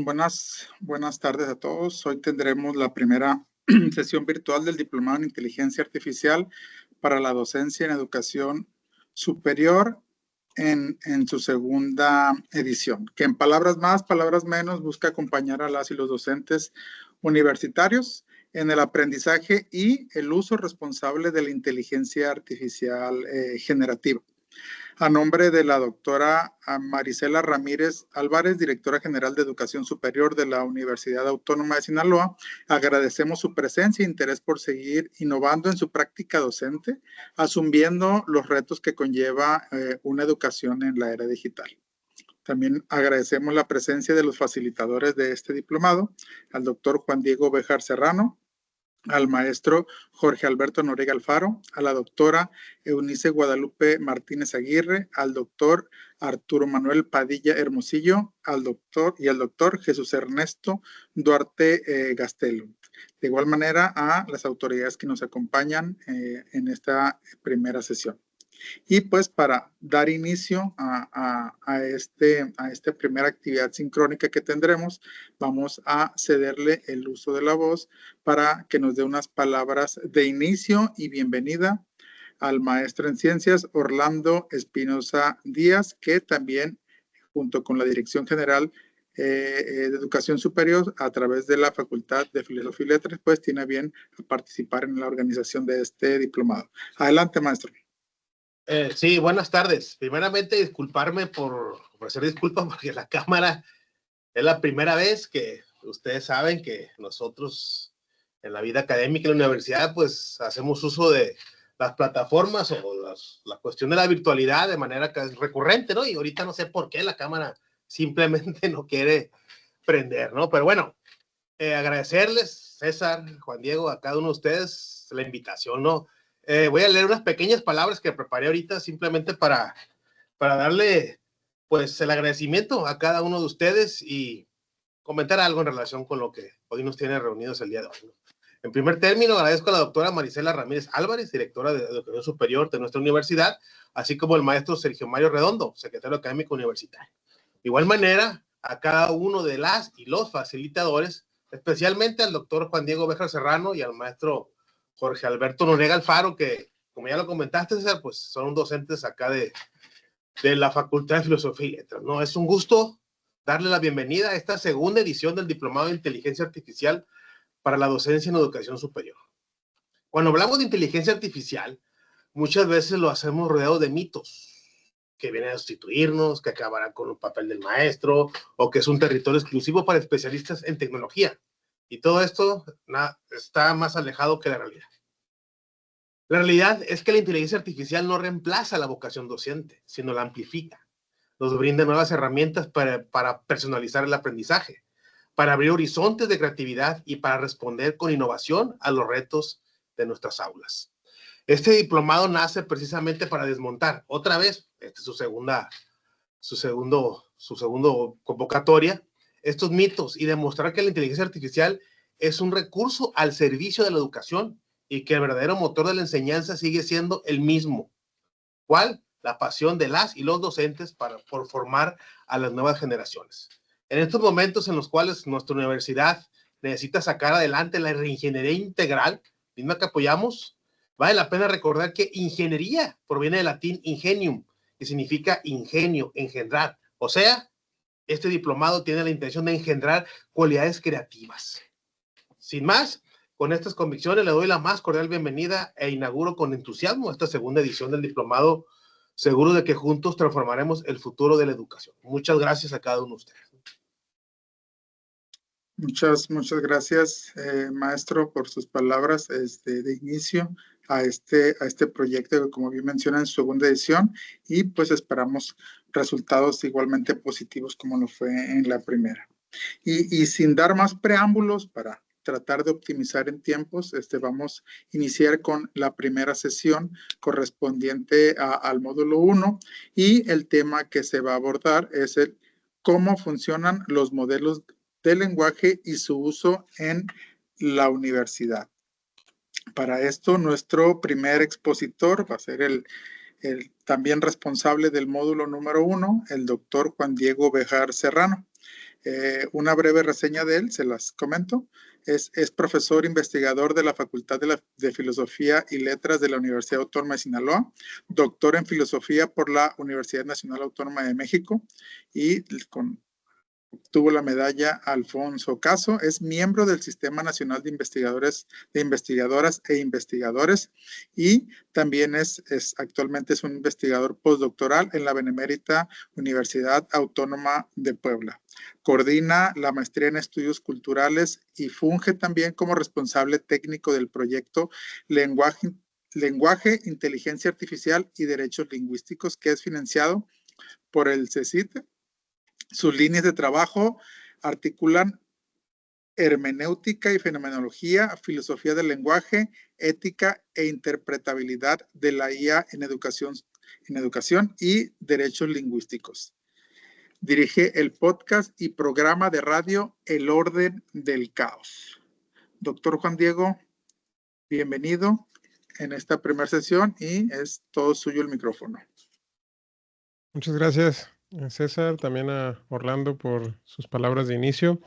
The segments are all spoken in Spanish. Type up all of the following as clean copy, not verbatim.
Buenas tardes a todos. Hoy tendremos la primera sesión virtual del Diplomado en Inteligencia Artificial para la docencia en educación superior en su segunda edición, que en palabras más, palabras menos, busca acompañar a las y los docentes universitarios en el aprendizaje y el uso responsable de la inteligencia artificial generativa. A nombre de la doctora Marisela Ramírez Álvarez, directora general de Educación Superior de la Universidad Autónoma de Sinaloa, agradecemos su presencia e interés por seguir innovando en su práctica docente, asumiendo los retos que conlleva una educación en la era digital. También agradecemos la presencia de los facilitadores de este diplomado, al doctor Juan Diego Béjar Serrano, al maestro Jorge Alberto Noriega Alfaro, a la doctora Eunice Guadalupe Martínez Aguirre, al doctor Arturo Manuel Padilla Hermosillo, al doctor Jesús Ernesto Duarte Gastelo. De igual manera a las autoridades que nos acompañan en esta primera sesión. Y pues para dar inicio a esta primera actividad sincrónica que tendremos, vamos a cederle el uso de la voz para que nos dé unas palabras de inicio y bienvenida al maestro en ciencias Orlando Espinosa Díaz, que también junto con la Dirección General de Educación Superior a través de la Facultad de Filosofía y Letras, pues tiene bien participar en la organización de este diplomado. Adelante, maestro. Sí, buenas tardes. Primeramente, disculparme por ofrecer disculpas porque la cámara es la primera vez que ustedes saben que nosotros en la vida académica en la universidad pues hacemos uso de las plataformas o la cuestión de la virtualidad de manera que es recurrente, ¿no? Y ahorita no sé por qué la cámara simplemente no quiere prender, ¿no? Pero bueno, agradecerles, César, Juan Diego, a cada uno de ustedes la invitación, ¿no? Voy a leer unas pequeñas palabras que preparé ahorita simplemente para darle pues el agradecimiento a cada uno de ustedes y comentar algo en relación con lo que hoy nos tiene reunidos el día de hoy, ¿no? En primer término, agradezco a la doctora Marisela Ramírez Álvarez, directora de Educación Superior de nuestra universidad, así como el maestro Sergio Mario Redondo, secretario académico universitario. De igual manera, a cada uno de las y los facilitadores, especialmente al doctor Juan Diego Béjar Serrano y al maestro Jorge Alberto Noriega Alfaro, que, como ya lo comentaste, César, pues son docentes acá de la Facultad de Filosofía y Letras, ¿no? Es un gusto darle la bienvenida a esta segunda edición del Diplomado de Inteligencia Artificial para la docencia en educación superior. Cuando hablamos de inteligencia artificial, muchas veces lo hacemos rodeado de mitos, que vienen a sustituirnos, que acabarán con el papel del maestro, o que es un territorio exclusivo para especialistas en tecnología. Y todo esto está más alejado que la realidad. La realidad es que la inteligencia artificial no reemplaza la vocación docente, sino la amplifica. Nos brinda nuevas herramientas para personalizar el aprendizaje, para abrir horizontes de creatividad y para responder con innovación a los retos de nuestras aulas. Este diplomado nace precisamente para desmontar otra vez, esta es su segundo convocatoria, estos mitos y demostrar que la inteligencia artificial es un recurso al servicio de la educación y que el verdadero motor de la enseñanza sigue siendo el mismo. ¿Cuál? La pasión de las y los docentes por formar a las nuevas generaciones. En estos momentos en los cuales nuestra universidad necesita sacar adelante la reingeniería integral, misma que apoyamos, vale la pena recordar que ingeniería proviene del latín ingenium, que significa ingenio, engendrar. O sea, este diplomado tiene la intención de engendrar cualidades creativas. Sin más, con estas convicciones le doy la más cordial bienvenida e inauguro con entusiasmo esta segunda edición del diplomado, seguro de que juntos transformaremos el futuro de la educación. Muchas gracias a cada uno de ustedes. Muchas gracias, maestro, por sus palabras de inicio a este proyecto que, como bien menciona, en su segunda edición, y pues esperamos resultados igualmente positivos como lo fue en la primera. Y sin dar más preámbulos para tratar de optimizar en tiempos, vamos a iniciar con la primera sesión correspondiente al módulo 1, y el tema que se va a abordar es el cómo funcionan los modelos de lenguaje y su uso en la universidad. Para esto, nuestro primer expositor va a ser el también responsable del módulo número 1, el doctor Juan Diego Bejar Serrano. Una breve reseña de él, se las comento. Es profesor investigador de la Facultad de Filosofía y Letras de la Universidad Autónoma de Sinaloa, doctor en Filosofía por la Universidad Nacional Autónoma de México y obtuvo la medalla Alfonso Caso. Es miembro del Sistema Nacional de Investigadoras e Investigadores y también actualmente es un investigador postdoctoral en la Benemérita Universidad Autónoma de Puebla. Coordina la maestría en estudios culturales y funge también como responsable técnico del proyecto Lenguaje, Inteligencia Artificial y Derechos Lingüísticos, que es financiado por el CECIT. Sus líneas de trabajo articulan hermenéutica y fenomenología, filosofía del lenguaje, ética e interpretabilidad de la IA en educación y derechos lingüísticos. Dirige el podcast y programa de radio El Orden del Caos. Doctor Juan Diego, bienvenido en esta primera sesión y es todo suyo el micrófono. Muchas gracias, César, también a Orlando por sus palabras de inicio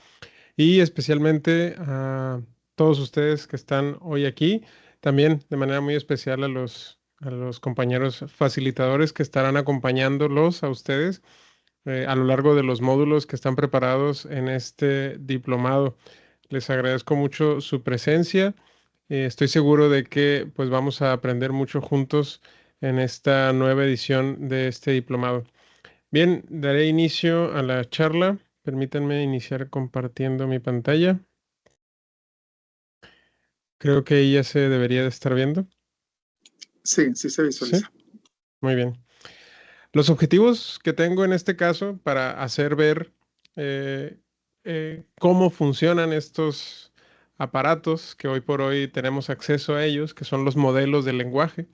y especialmente a todos ustedes que están hoy aquí, también de manera muy especial a los compañeros facilitadores que estarán acompañándolos a ustedes a lo largo de los módulos que están preparados en este diplomado. Les agradezco mucho su presencia. Estoy seguro de que pues vamos a aprender mucho juntos en esta nueva edición de este diplomado. Bien, daré inicio a la charla. Permítanme iniciar compartiendo mi pantalla. Creo que ella se debería de estar viendo. Sí, sí se visualiza. ¿Sí? Muy bien. Los objetivos que tengo en este caso para hacer ver cómo funcionan estos aparatos que hoy por hoy tenemos acceso a ellos, que son los modelos de lenguaje,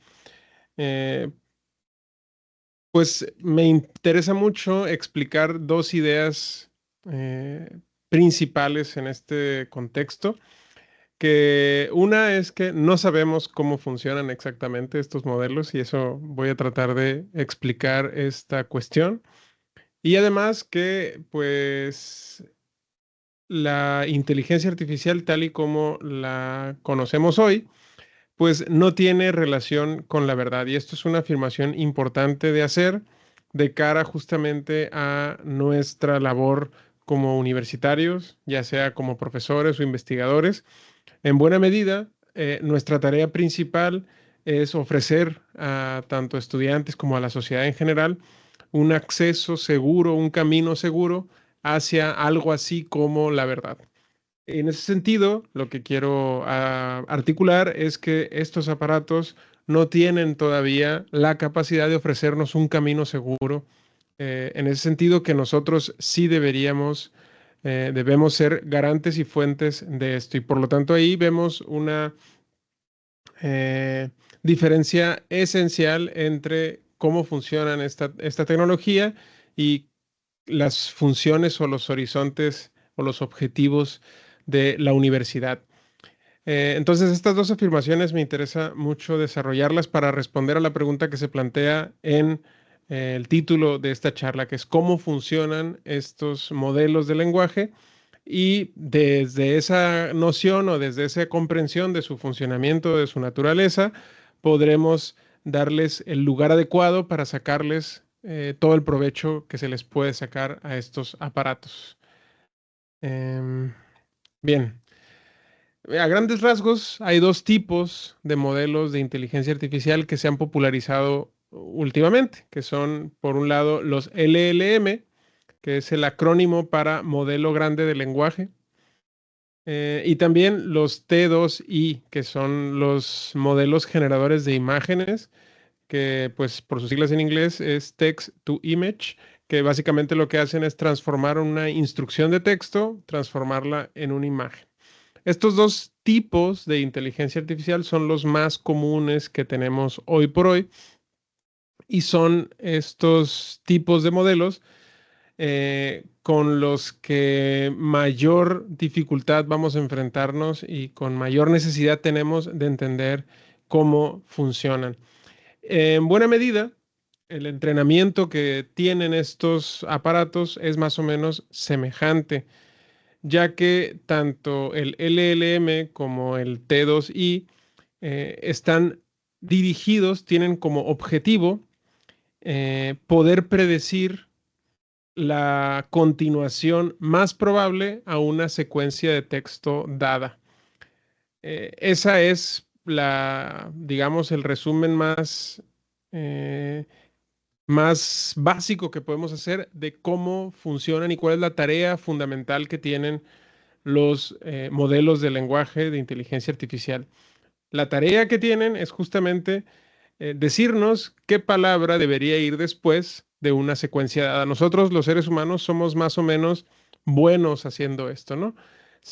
pues me interesa mucho explicar dos ideas principales en este contexto, que una es que no sabemos cómo funcionan exactamente estos modelos y eso voy a tratar de explicar esta cuestión. Y además que pues la inteligencia artificial tal y como la conocemos hoy, pues no tiene relación con la verdad. Y esto es una afirmación importante de hacer de cara justamente a nuestra labor como universitarios, ya sea como profesores o investigadores. En buena medida, nuestra tarea principal es ofrecer a tanto estudiantes como a la sociedad en general un acceso seguro, un camino seguro hacia algo así como la verdad. En ese sentido, lo que quiero articular es que estos aparatos no tienen todavía la capacidad de ofrecernos un camino seguro. En ese sentido, que nosotros sí debemos ser garantes y fuentes de esto. Y por lo tanto, ahí vemos una diferencia esencial entre cómo funcionan esta tecnología y las funciones o los horizontes o los objetivos de la universidad. Entonces, estas dos afirmaciones me interesa mucho desarrollarlas para responder a la pregunta que se plantea en el título de esta charla, que es cómo funcionan estos modelos de lenguaje. Y desde esa noción o desde esa comprensión de su funcionamiento, de su naturaleza, podremos darles el lugar adecuado para sacarles todo el provecho que se les puede sacar a estos aparatos. Bien. A grandes rasgos, hay dos tipos de modelos de inteligencia artificial que se han popularizado últimamente, que son, por un lado, los LLM, que es el acrónimo para Modelo Grande de Lenguaje, y también los T2I, que son los modelos generadores de imágenes, que pues por sus siglas en inglés es Text to Image, que básicamente lo que hacen es transformar una instrucción de texto, transformarla en una imagen. Estos dos tipos de inteligencia artificial son los más comunes que tenemos hoy por hoy y son estos tipos de modelos con los que mayor dificultad vamos a enfrentarnos y con mayor necesidad tenemos de entender cómo funcionan. En buena medida, el entrenamiento que tienen estos aparatos es más o menos semejante, ya que tanto el LLM como el T2i están dirigidos, tienen como objetivo poder predecir la continuación más probable a una secuencia de texto dada. Esa es digamos, el resumen más básico que podemos hacer de cómo funcionan y cuál es la tarea fundamental que tienen los modelos de lenguaje de inteligencia artificial. La tarea que tienen es justamente decirnos qué palabra debería ir después de una secuencia dada. Nosotros, los seres humanos, somos más o menos buenos haciendo esto, ¿no?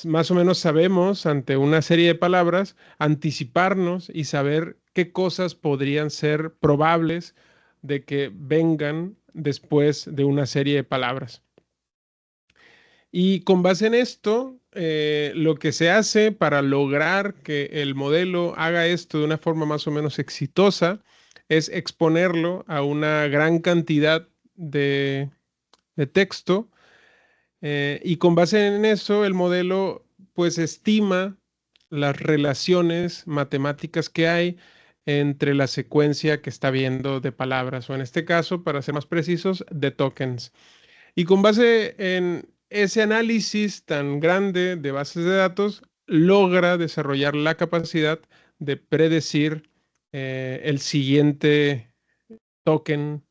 Más o menos sabemos, ante una serie de palabras, anticiparnos y saber qué cosas podrían ser probables de que vengan después de una serie de palabras. Y con base en esto, lo que se hace para lograr que el modelo haga esto de una forma más o menos exitosa es exponerlo a una gran cantidad de texto, y con base en eso el modelo pues estima las relaciones matemáticas que hay entre la secuencia que está viendo de palabras, o en este caso, para ser más precisos, de tokens. Y con base en ese análisis tan grande de bases de datos, logra desarrollar la capacidad de predecir el siguiente token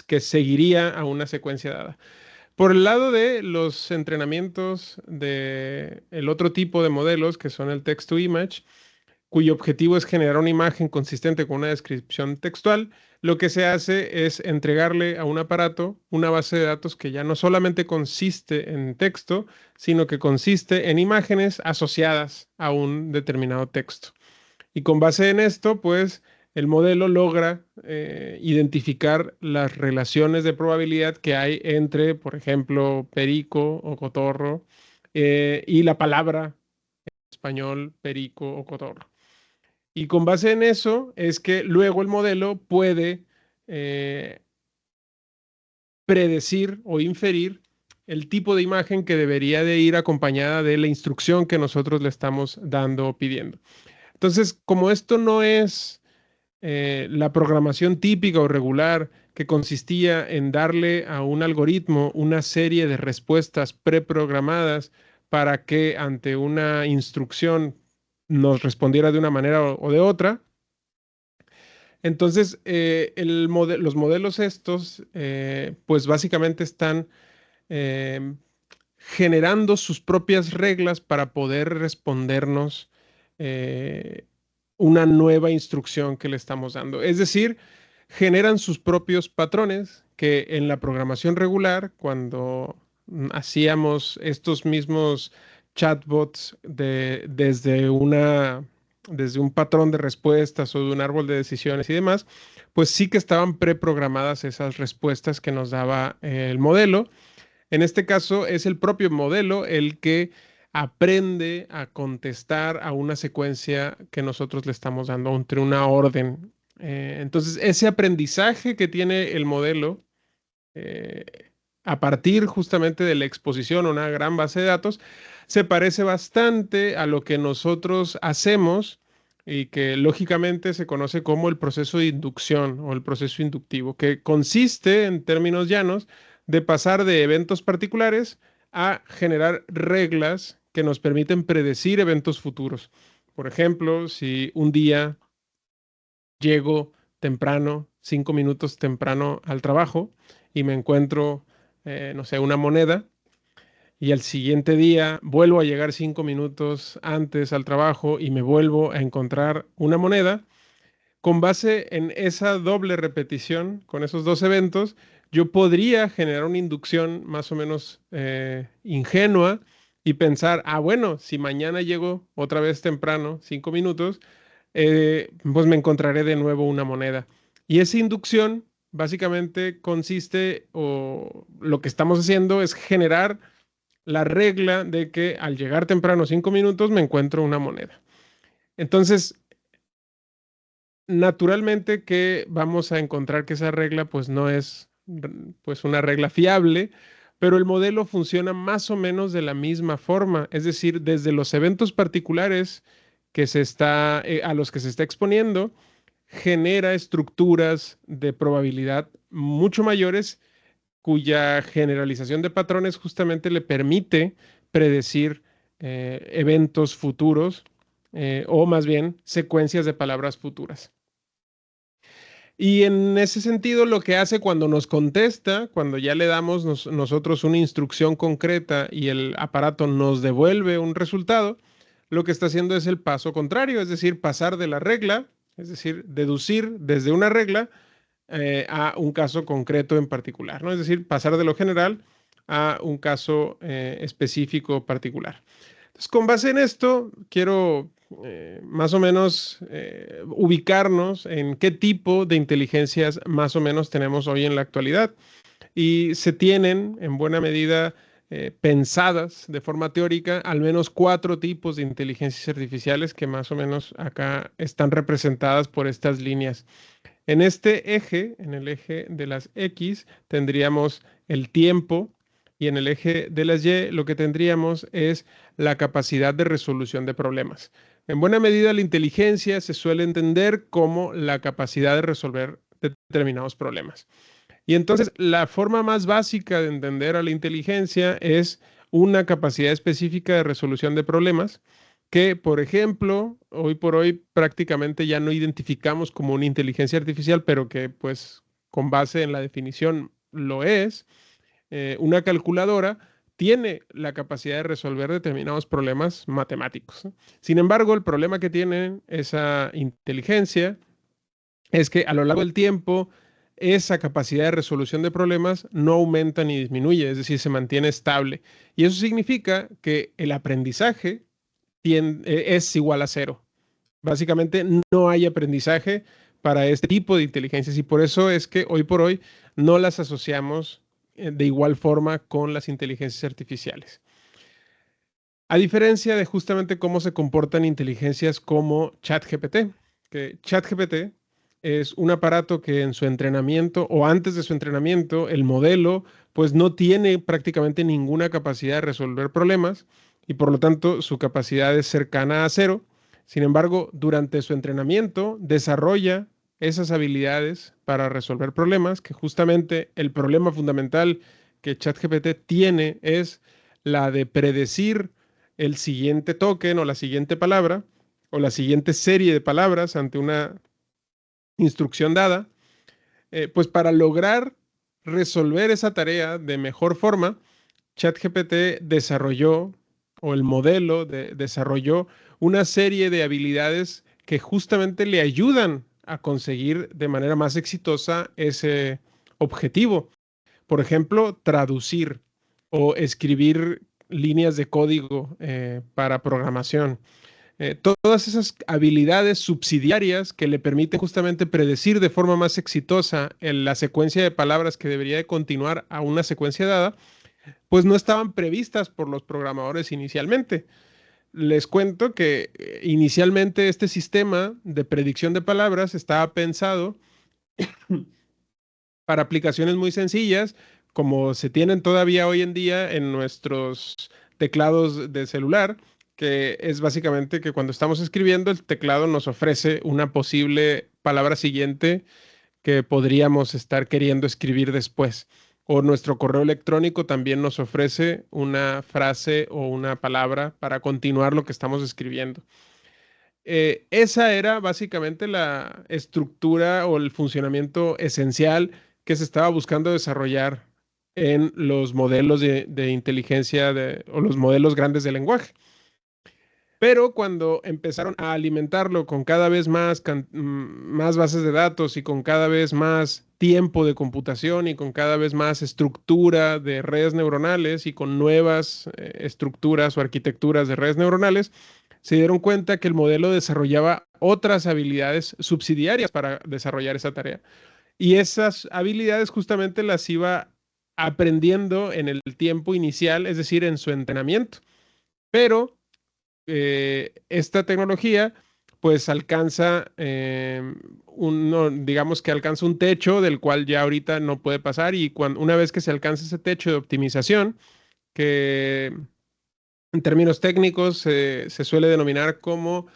que seguiría a una secuencia dada. Por el lado de los entrenamientos de el otro tipo de modelos, que son el text-to-image, cuyo objetivo es generar una imagen consistente con una descripción textual, lo que se hace es entregarle a un aparato una base de datos que ya no solamente consiste en texto, sino que consiste en imágenes asociadas a un determinado texto. Y con base en esto, pues el modelo logra identificar las relaciones de probabilidad que hay entre, por ejemplo, perico o cotorro, y la palabra en español perico o cotorro. Y con base en eso es que luego el modelo puede predecir o inferir el tipo de imagen que debería de ir acompañada de la instrucción que nosotros le estamos dando o pidiendo. Entonces, como esto no es la programación típica o regular que consistía en darle a un algoritmo una serie de respuestas preprogramadas para que ante una instrucción nos respondiera de una manera o de otra. Entonces, los modelos estos, pues básicamente están generando sus propias reglas para poder respondernos una nueva instrucción que le estamos dando. Es decir, generan sus propios patrones que en la programación regular, cuando hacíamos estos mismos chatbots desde un patrón de respuestas o de un árbol de decisiones y demás, pues sí que estaban preprogramadas esas respuestas que nos daba el modelo. En este caso es el propio modelo el que aprende a contestar a una secuencia que nosotros le estamos dando entre una orden. Entonces, ese aprendizaje que tiene el modelo eh, a partir justamente de la exposición a una gran base de datos, se parece bastante a lo que nosotros hacemos y que lógicamente se conoce como el proceso de inducción o el proceso inductivo, que consiste, en términos llanos, de pasar de eventos particulares a generar reglas que nos permiten predecir eventos futuros. Por ejemplo, si un día llego temprano, 5 minutos temprano al trabajo y me encuentro, no sé, una moneda, y al siguiente día vuelvo a llegar 5 minutos antes al trabajo y me vuelvo a encontrar una moneda, con base en esa doble repetición, con esos dos eventos, yo podría generar una inducción más o menos ingenua y pensar, bueno, si mañana llego otra vez temprano, 5 minutos, pues me encontraré de nuevo una moneda. Y esa inducción básicamente consiste, o lo que estamos haciendo es generar la regla de que al llegar temprano 5 minutos me encuentro una moneda. Entonces, naturalmente que vamos a encontrar que esa regla pues no es pues una regla fiable, pero el modelo funciona más o menos de la misma forma, es decir, desde los eventos particulares a los que se está exponiendo, genera estructuras de probabilidad mucho mayores cuya generalización de patrones justamente le permite predecir eventos futuros o más bien secuencias de palabras futuras. Y en ese sentido, lo que hace cuando nos contesta, cuando ya le damos nosotros una instrucción concreta y el aparato nos devuelve un resultado, lo que está haciendo es el paso contrario, es decir, pasar de la regla, es decir, deducir desde una regla a un caso concreto en particular, ¿no? Es decir, pasar de lo general a un caso específico particular. Entonces, con base en esto, quiero más o menos ubicarnos en qué tipo de inteligencias más o menos tenemos hoy en la actualidad. Y se tienen, en buena medida, pensadas de forma teórica, al menos 4 tipos de inteligencias artificiales que más o menos acá están representadas por estas líneas. En este eje, en el eje de las X, tendríamos el tiempo y en el eje de las Y lo que tendríamos es la capacidad de resolución de problemas. En buena medida, la inteligencia se suele entender como la capacidad de resolver determinados problemas. Y entonces, la forma más básica de entender a la inteligencia es una capacidad específica de resolución de problemas que, por ejemplo, hoy por hoy prácticamente ya no identificamos como una inteligencia artificial, pero que pues con base en la definición lo es. Una calculadora tiene la capacidad de resolver determinados problemas matemáticos, ¿no? Sin embargo, el problema que tiene esa inteligencia es que a lo largo del tiempo esa capacidad de resolución de problemas no aumenta ni disminuye, es decir, se mantiene estable. Y eso significa que el aprendizaje es igual a 0. Básicamente no hay aprendizaje para este tipo de inteligencias y por eso es que hoy por hoy no las asociamos de igual forma con las inteligencias artificiales. A diferencia de justamente cómo se comportan inteligencias como ChatGPT, que ChatGPT es un aparato que en su entrenamiento o antes de su entrenamiento, el modelo pues no tiene prácticamente ninguna capacidad de resolver problemas y por lo tanto su capacidad es cercana a 0. Sin embargo, durante su entrenamiento desarrolla esas habilidades para resolver problemas, que justamente el problema fundamental que ChatGPT tiene es la de predecir el siguiente token o la siguiente palabra o la siguiente serie de palabras ante una instrucción dada, pues para lograr resolver esa tarea de mejor forma, ChatGPT desarrolló, o el modelo desarrolló una serie de habilidades que justamente le ayudan a conseguir de manera más exitosa ese objetivo. Por ejemplo, traducir o escribir líneas de código para programación. Todas esas habilidades subsidiarias que le permiten justamente predecir de forma más exitosa la secuencia de palabras que debería de continuar a una secuencia dada, pues no estaban previstas por los programadores inicialmente. Les cuento que inicialmente este sistema de predicción de palabras estaba pensado para aplicaciones muy sencillas, como se tienen todavía hoy en día en nuestros teclados de celular, que es básicamente que cuando estamos escribiendo, el teclado nos ofrece una posible palabra siguiente que podríamos estar queriendo escribir después. O nuestro correo electrónico también nos ofrece una frase o una palabra para continuar lo que estamos escribiendo. Esa era básicamente la estructura o el funcionamiento esencial que se estaba buscando desarrollar en los modelos de inteligencia o los modelos grandes de lenguaje. Pero cuando empezaron a alimentarlo con cada vez más bases de datos y con cada vez más tiempo de computación y con cada vez más estructura de redes neuronales y con nuevas estructuras o arquitecturas de redes neuronales, se dieron cuenta que el modelo desarrollaba otras habilidades subsidiarias para desarrollar esa tarea. Y esas habilidades justamente las iba aprendiendo en el tiempo inicial, es decir, en su entrenamiento. Pero esta tecnología pues alcanza digamos que alcanza un techo del cual ya ahorita no puede pasar, y una vez que se alcanza ese techo de optimización, que en términos técnicos se suele denominar como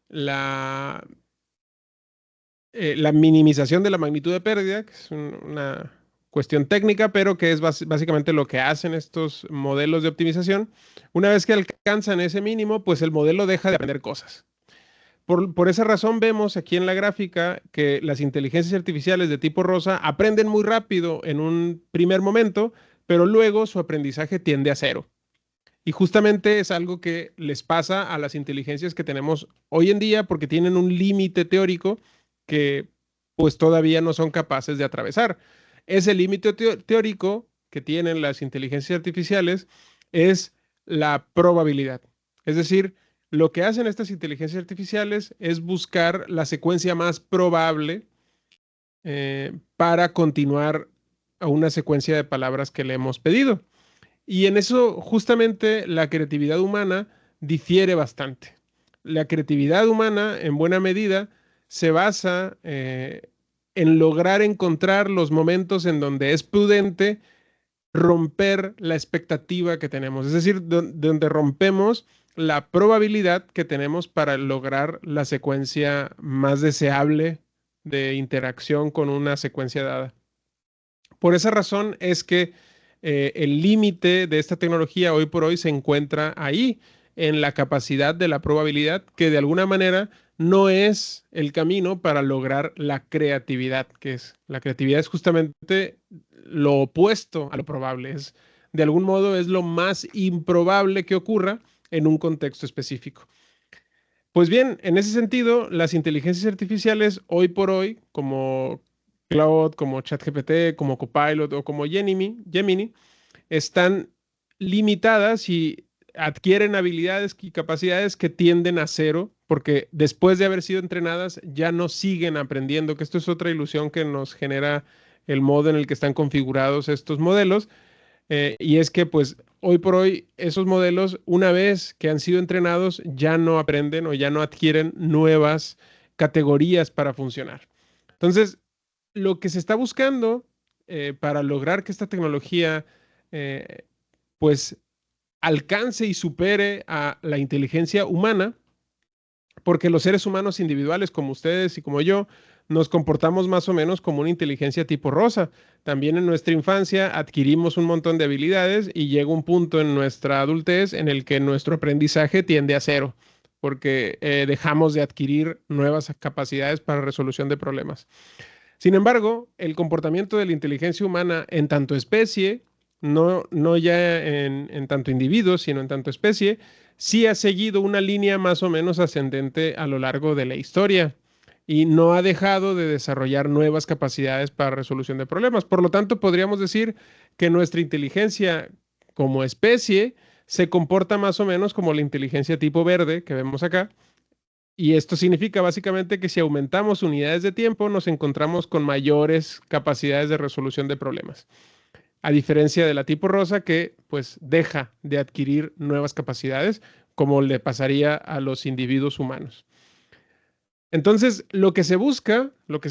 la minimización de la magnitud de pérdida, que es una cuestión técnica, pero que es básicamente lo que hacen estos modelos de optimización. Una vez que alcanzan ese mínimo, pues el modelo deja de aprender cosas. Por esa razón vemos aquí en la gráfica que las inteligencias artificiales de tipo rosa aprenden muy rápido en un primer momento, pero luego su aprendizaje tiende a cero. Y justamente es algo que les pasa a las inteligencias que tenemos hoy en día, porque tienen un límite teórico que pues todavía no son capaces de atravesar. Ese límite teórico que tienen las inteligencias artificiales es la probabilidad. Es decir, lo que hacen estas inteligencias artificiales es buscar la secuencia más probable para continuar a una secuencia de palabras que le hemos pedido. Y en eso justamente la creatividad humana difiere bastante. La creatividad humana, en buena medida, se basa en lograr encontrar los momentos en donde es prudente romper la expectativa que tenemos, es decir, donde rompemos la probabilidad que tenemos para lograr la secuencia más deseable de interacción con una secuencia dada. Por esa razón es que el límite de esta tecnología hoy por hoy se encuentra ahí, en la capacidad de la probabilidad, que de alguna manera no es el camino para lograr la creatividad, la creatividad es justamente lo opuesto a lo probable, de algún modo es lo más improbable que ocurra en un contexto específico. Pues bien, en ese sentido, las inteligencias artificiales hoy por hoy, como Claude, como ChatGPT, como Copilot o como Gemini, están limitadas y adquieren habilidades y capacidades que tienden a cero, porque después de haber sido entrenadas ya no siguen aprendiendo, que esto es otra ilusión que nos genera el modo en el que están configurados estos modelos, y es que pues hoy por hoy esos modelos, una vez que han sido entrenados, ya no aprenden o ya no adquieren nuevas categorías para funcionar. Entonces, lo que se está buscando para lograr que esta tecnología pues alcance y supere a la inteligencia humana, porque los seres humanos individuales como ustedes y como yo nos comportamos más o menos como una inteligencia tipo rosa. También en nuestra infancia adquirimos un montón de habilidades y llega un punto en nuestra adultez en el que nuestro aprendizaje tiende a cero, porque dejamos de adquirir nuevas capacidades para resolución de problemas. Sin embargo, el comportamiento de la inteligencia humana en tanto especie, no ya en tanto individuo, sino en tanto especie, sí ha seguido una línea más o menos ascendente a lo largo de la historia y no ha dejado de desarrollar nuevas capacidades para resolución de problemas. Por lo tanto, podríamos decir que nuestra inteligencia como especie se comporta más o menos como la inteligencia tipo verde que vemos acá. Y esto significa básicamente que si aumentamos unidades de tiempo, nos encontramos con mayores capacidades de resolución de problemas. A diferencia de la tipo rosa, que pues deja de adquirir nuevas capacidades, como le pasaría a los individuos humanos. Entonces, lo que se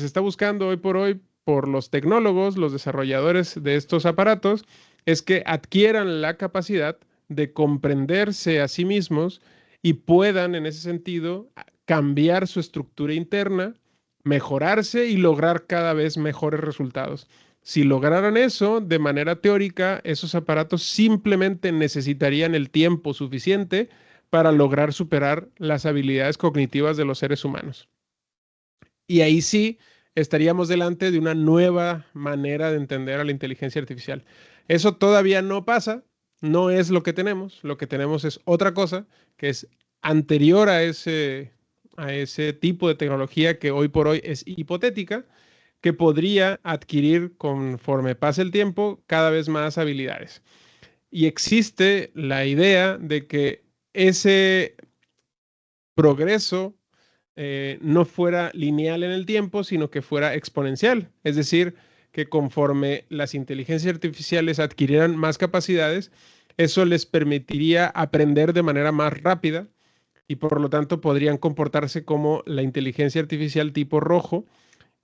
está buscando hoy por los tecnólogos, los desarrolladores de estos aparatos, es que adquieran la capacidad de comprenderse a sí mismos y puedan, en ese sentido, cambiar su estructura interna, mejorarse y lograr cada vez mejores resultados. Si lograran eso de manera teórica, esos aparatos simplemente necesitarían el tiempo suficiente para lograr superar las habilidades cognitivas de los seres humanos. Y ahí sí estaríamos delante de una nueva manera de entender a la inteligencia artificial. Eso todavía no pasa, no es lo que tenemos es otra cosa que es anterior a ese tipo de tecnología que hoy por hoy es hipotética, que podría adquirir conforme pase el tiempo cada vez más habilidades. Y existe la idea de que ese progreso no fuera lineal en el tiempo, sino que fuera exponencial. Es decir, que conforme las inteligencias artificiales adquirieran más capacidades, eso les permitiría aprender de manera más rápida y por lo tanto podrían comportarse como la inteligencia artificial tipo rojo,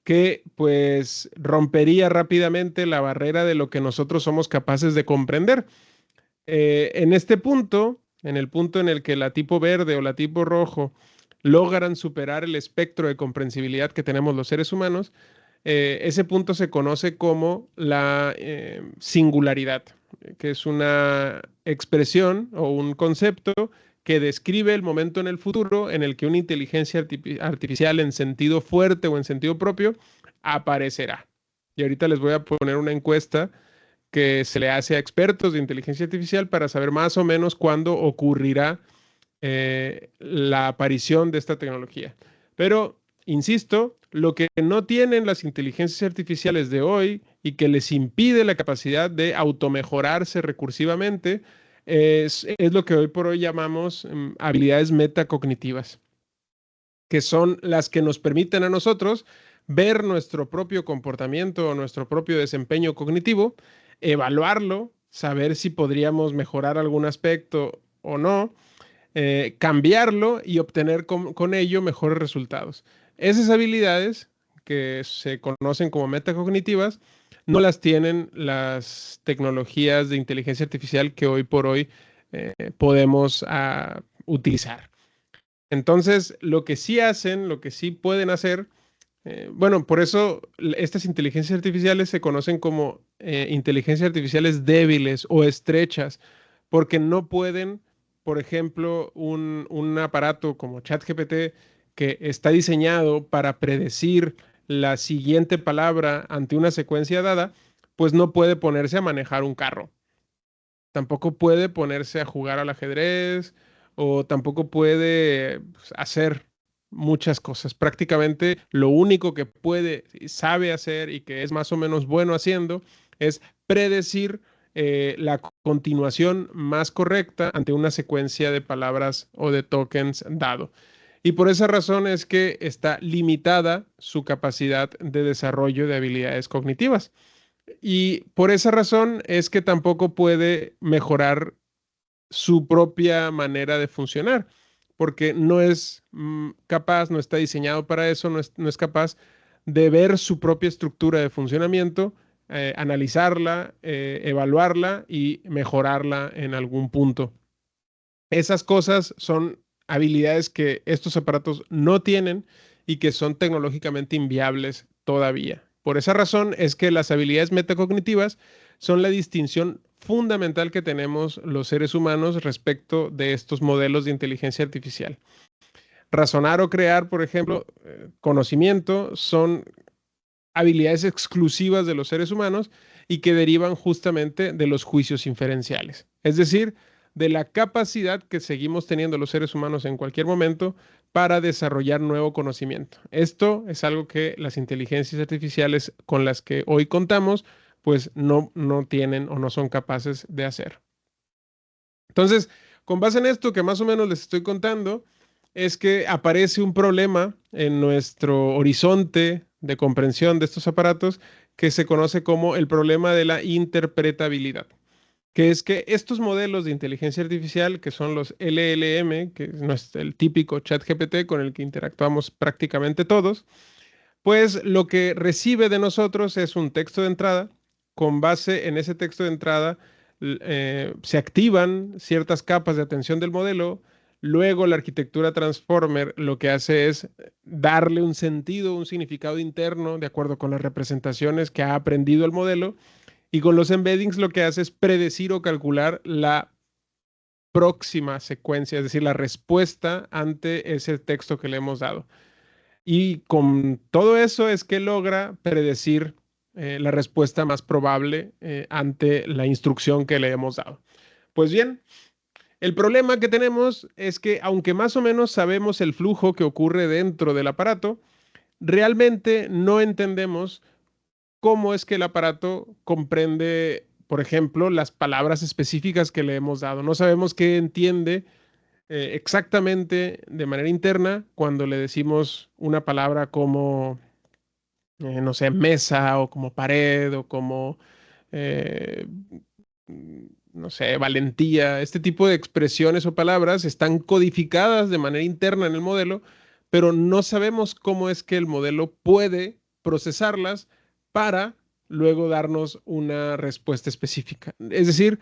que pues rompería rápidamente la barrera de lo que nosotros somos capaces de comprender. En este punto, en el punto en el que la tipo verde o la tipo rojo logran superar el espectro de comprensibilidad que tenemos los seres humanos, ese punto se conoce como la singularidad, que es una expresión o un concepto que describe el momento en el futuro en el que una inteligencia artificial en sentido fuerte o en sentido propio aparecerá. Y ahorita les voy a poner una encuesta que se le hace a expertos de inteligencia artificial para saber más o menos cuándo ocurrirá la aparición de esta tecnología. Pero, insisto, lo que no tienen las inteligencias artificiales de hoy y que les impide la capacidad de automejorarse recursivamente es lo que hoy por hoy llamamos habilidades metacognitivas, que son las que nos permiten a nosotros ver nuestro propio comportamiento o nuestro propio desempeño cognitivo, evaluarlo, saber si podríamos mejorar algún aspecto o no, cambiarlo y obtener con ello mejores resultados. Esas habilidades que se conocen como metacognitivas no las tienen las tecnologías de inteligencia artificial que hoy por hoy podemos utilizar. Entonces, lo que sí hacen, lo que sí pueden hacer, bueno, por eso estas inteligencias artificiales se conocen como inteligencias artificiales débiles o estrechas, porque no pueden, por ejemplo, un aparato como ChatGPT que está diseñado para predecir la siguiente palabra ante una secuencia dada, pues no puede ponerse a manejar un carro. Tampoco puede ponerse a jugar al ajedrez o tampoco puede pues, hacer muchas cosas. Prácticamente lo único que puede y sabe hacer y que es más o menos bueno haciendo es predecir la continuación más correcta ante una secuencia de palabras o de tokens dado. Y por esa razón es que está limitada su capacidad de desarrollo de habilidades cognitivas. Y por esa razón es que tampoco puede mejorar su propia manera de funcionar, porque no es capaz, no está diseñado para eso, no es capaz de ver su propia estructura de funcionamiento, analizarla, evaluarla y mejorarla en algún punto. Esas cosas son habilidades que estos aparatos no tienen y que son tecnológicamente inviables todavía. Por esa razón es que las habilidades metacognitivas son la distinción fundamental que tenemos los seres humanos respecto de estos modelos de inteligencia artificial. Razonar o crear, por ejemplo, conocimiento son habilidades exclusivas de los seres humanos y que derivan justamente de los juicios inferenciales. Es decir, de la capacidad que seguimos teniendo los seres humanos en cualquier momento para desarrollar nuevo conocimiento. Esto es algo que las inteligencias artificiales con las que hoy contamos, pues no tienen o no son capaces de hacer. Entonces, con base en esto que más o menos les estoy contando, es que aparece un problema en nuestro horizonte de comprensión de estos aparatos que se conoce como el problema de la interpretabilidad, que es que estos modelos de inteligencia artificial, que son los LLM, que es el típico ChatGPT con el que interactuamos prácticamente todos, pues lo que recibe de nosotros es un texto de entrada. Con base en ese texto de entrada se activan ciertas capas de atención del modelo. Luego la arquitectura Transformer lo que hace es darle un sentido, un significado interno de acuerdo con las representaciones que ha aprendido el modelo. Y con los embeddings lo que hace es predecir o calcular la próxima secuencia, es decir, la respuesta ante ese texto que le hemos dado. Y con todo eso es que logra predecir la respuesta más probable ante la instrucción que le hemos dado. Pues bien, el problema que tenemos es que aunque más o menos sabemos el flujo que ocurre dentro del aparato, realmente no entendemos cómo es que el aparato comprende, por ejemplo, las palabras específicas que le hemos dado. No sabemos qué entiende exactamente de manera interna cuando le decimos una palabra como, no sé, mesa o como pared o como, eh, no sé, valentía, este tipo de expresiones o palabras están codificadas de manera interna en el modelo, pero no sabemos cómo es que el modelo puede procesarlas para luego darnos una respuesta específica. Es decir,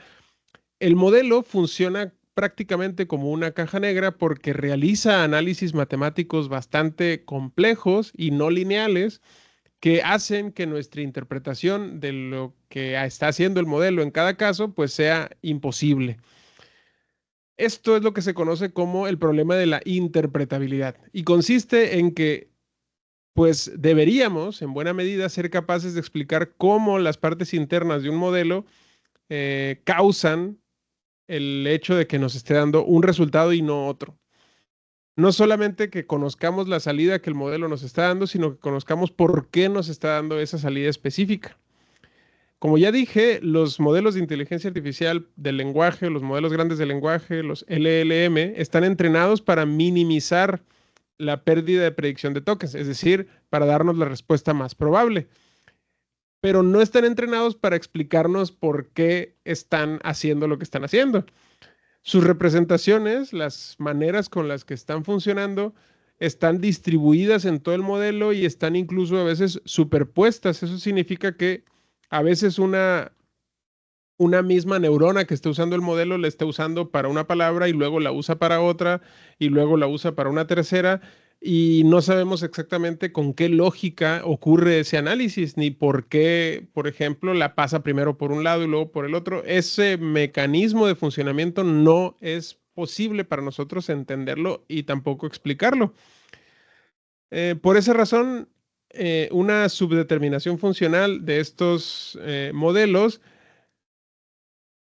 el modelo funciona prácticamente como una caja negra porque realiza análisis matemáticos bastante complejos y no lineales que hacen que nuestra interpretación de lo que está haciendo el modelo en cada caso pues sea imposible. Esto es lo que se conoce como el problema de la interpretabilidad y consiste en que pues deberíamos en buena medida ser capaces de explicar cómo las partes internas de un modelo causan el hecho de que nos esté dando un resultado y no otro. No solamente que conozcamos la salida que el modelo nos está dando, sino que conozcamos por qué nos está dando esa salida específica. Como ya dije, los modelos de inteligencia artificial del lenguaje, los modelos grandes del lenguaje, los LLM, están entrenados para minimizar la pérdida de predicción de tokens, es decir, para darnos la respuesta más probable. Pero no están entrenados para explicarnos por qué están haciendo lo que están haciendo. Sus representaciones, las maneras con las que están funcionando, están distribuidas en todo el modelo y están incluso a veces superpuestas. Eso significa que a veces una misma neurona que está usando el modelo la está usando para una palabra y luego la usa para otra y luego la usa para una tercera y no sabemos exactamente con qué lógica ocurre ese análisis ni por qué, por ejemplo, la pasa primero por un lado y luego por el otro. Ese mecanismo de funcionamiento no es posible para nosotros entenderlo y tampoco explicarlo. Por esa razón, una subdeterminación funcional de estos modelos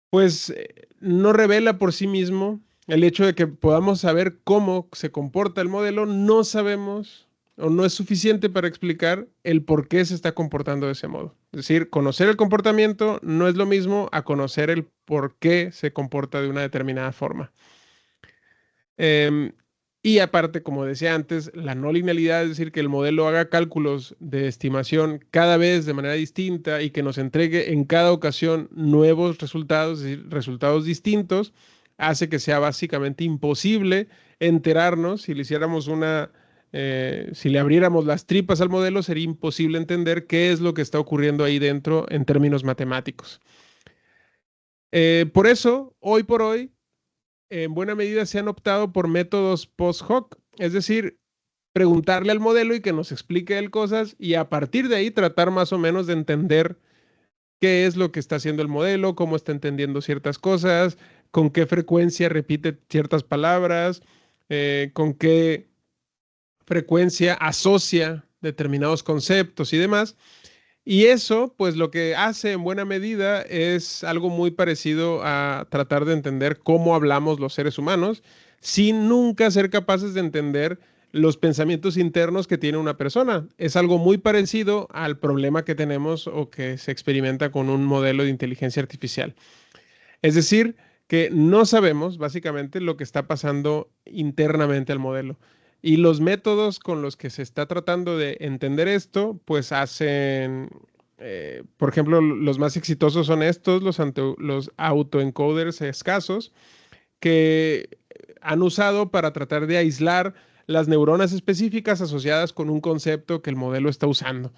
pues no revela por sí mismo el hecho de que podamos saber cómo se comporta el modelo, no sabemos o no es suficiente para explicar el por qué se está comportando de ese modo. Es decir, conocer el comportamiento no es lo mismo a conocer el por qué se comporta de una determinada forma. Y aparte, como decía antes, la no linealidad, es decir, que el modelo haga cálculos de estimación cada vez de manera distinta y que nos entregue en cada ocasión nuevos resultados, es decir, resultados distintos, hace que sea básicamente imposible enterarnos. Si le hiciéramos si le abriéramos las tripas al modelo, sería imposible entender qué es lo que está ocurriendo ahí dentro en términos matemáticos. Por eso, hoy por hoy, en buena medida se han optado por métodos post hoc, es decir, preguntarle al modelo y que nos explique él cosas y a partir de ahí tratar más o menos de entender qué es lo que está haciendo el modelo, cómo está entendiendo ciertas cosas, con qué frecuencia repite ciertas palabras, con qué frecuencia asocia determinados conceptos y demás. Y eso, pues lo que hace en buena medida es algo muy parecido a tratar de entender cómo hablamos los seres humanos, sin nunca ser capaces de entender los pensamientos internos que tiene una persona. Es algo muy parecido al problema que tenemos o que se experimenta con un modelo de inteligencia artificial. Es decir, que no sabemos básicamente lo que está pasando internamente al modelo. Y los métodos con los que se está tratando de entender esto, pues hacen, por ejemplo, los más exitosos son estos, los autoencoders escasos, que han usado para tratar de aislar las neuronas específicas asociadas con un concepto que el modelo está usando.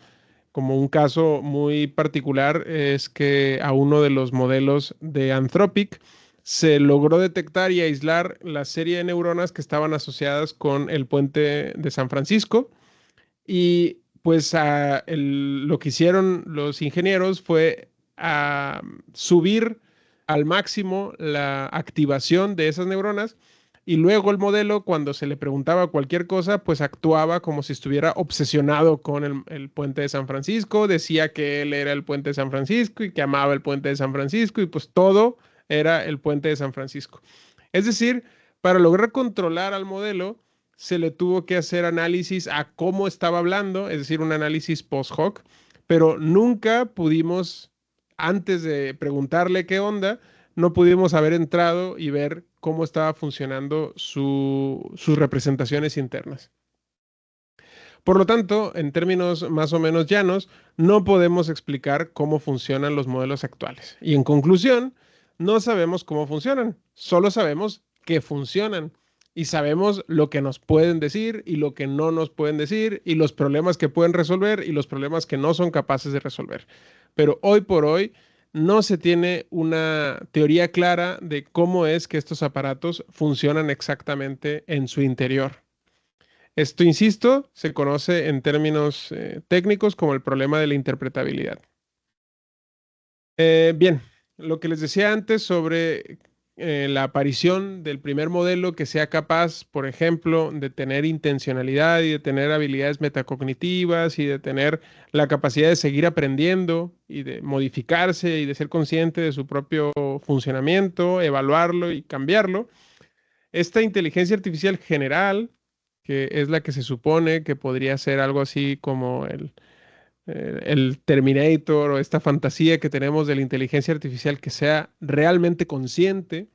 Como un caso muy particular es que a uno de los modelos de Anthropic se logró detectar y aislar la serie de neuronas que estaban asociadas con el puente de San Francisco. Y pues lo que hicieron los ingenieros fue subir al máximo la activación de esas neuronas y luego el modelo, cuando se le preguntaba cualquier cosa, pues actuaba como si estuviera obsesionado con el puente de San Francisco, decía que él era el puente de San Francisco y que amaba el puente de San Francisco y pues todo era el puente de San Francisco. Es decir, para lograr controlar al modelo, se le tuvo que hacer análisis a cómo estaba hablando, es decir, un análisis post hoc, pero nunca pudimos, antes de preguntarle qué onda, no pudimos haber entrado y ver cómo estaba funcionando sus representaciones internas. Por lo tanto, en términos más o menos llanos, no podemos explicar cómo funcionan los modelos actuales. Y en conclusión, no sabemos cómo funcionan, solo sabemos que funcionan y sabemos lo que nos pueden decir y lo que no nos pueden decir y los problemas que pueden resolver y los problemas que no son capaces de resolver. Pero hoy por hoy no se tiene una teoría clara de cómo es que estos aparatos funcionan exactamente en su interior. Esto, insisto, se conoce en términos técnicos como el problema de la interpretabilidad. Bien, lo que les decía antes sobre la aparición del primer modelo que sea capaz, por ejemplo, de tener intencionalidad y de tener habilidades metacognitivas y de tener la capacidad de seguir aprendiendo y de modificarse y de ser consciente de su propio funcionamiento, evaluarlo y cambiarlo. Esta inteligencia artificial general, que es la que se supone que podría ser algo así como el Terminator o esta fantasía que tenemos de la inteligencia artificial que sea realmente consciente,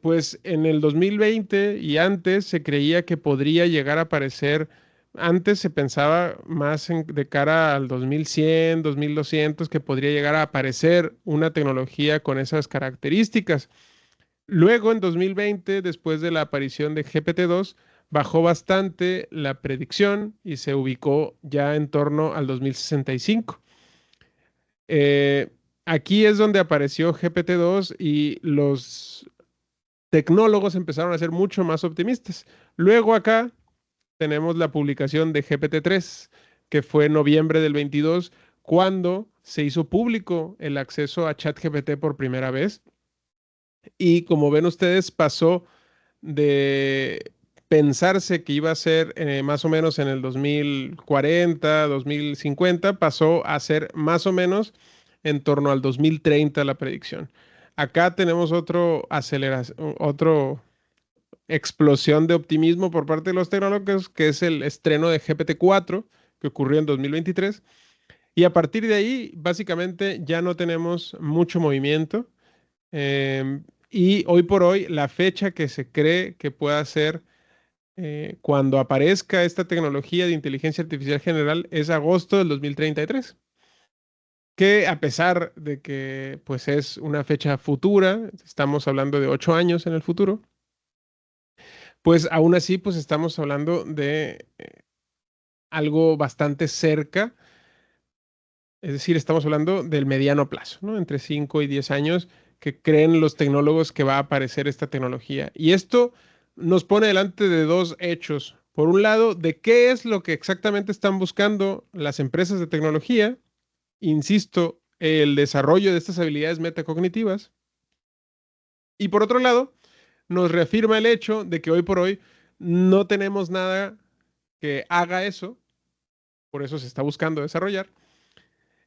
pues en el 2020 y antes se creía que podría llegar a aparecer, antes se pensaba más de cara al 2100, 2200, que podría llegar a aparecer una tecnología con esas características. Luego, en 2020, después de la aparición de GPT-2, bajó bastante la predicción y se ubicó ya en torno al 2065. Aquí es donde apareció GPT-2 y los tecnólogos empezaron a ser mucho más optimistas. Luego acá tenemos la publicación de GPT-3, que fue en noviembre del 22, cuando se hizo público el acceso a ChatGPT por primera vez. Y como ven ustedes, pasó de pensarse que iba a ser más o menos en el 2040, 2050, pasó a ser más o menos en torno al 2030 la predicción. Acá tenemos otro explosión de optimismo por parte de los tecnólogos, que es el estreno de GPT-4, que ocurrió en 2023. Y a partir de ahí, básicamente, ya no tenemos mucho movimiento. Y hoy por hoy, la fecha que se cree que pueda ser cuando aparezca esta tecnología de inteligencia artificial general es agosto del 2033, que a pesar de que pues es una fecha futura, estamos hablando de 8 años en el futuro, pues aún así pues estamos hablando de algo bastante cerca, es decir, estamos hablando del mediano plazo, ¿no? Entre 5 y 10 años que creen los tecnólogos que va a aparecer esta tecnología. Y esto nos pone delante de dos hechos. Por un lado, de qué es lo que exactamente están buscando las empresas de tecnología. Insisto, el desarrollo de estas habilidades metacognitivas. Y por otro lado, nos reafirma el hecho de que hoy por hoy no tenemos nada que haga eso. Por eso se está buscando desarrollar.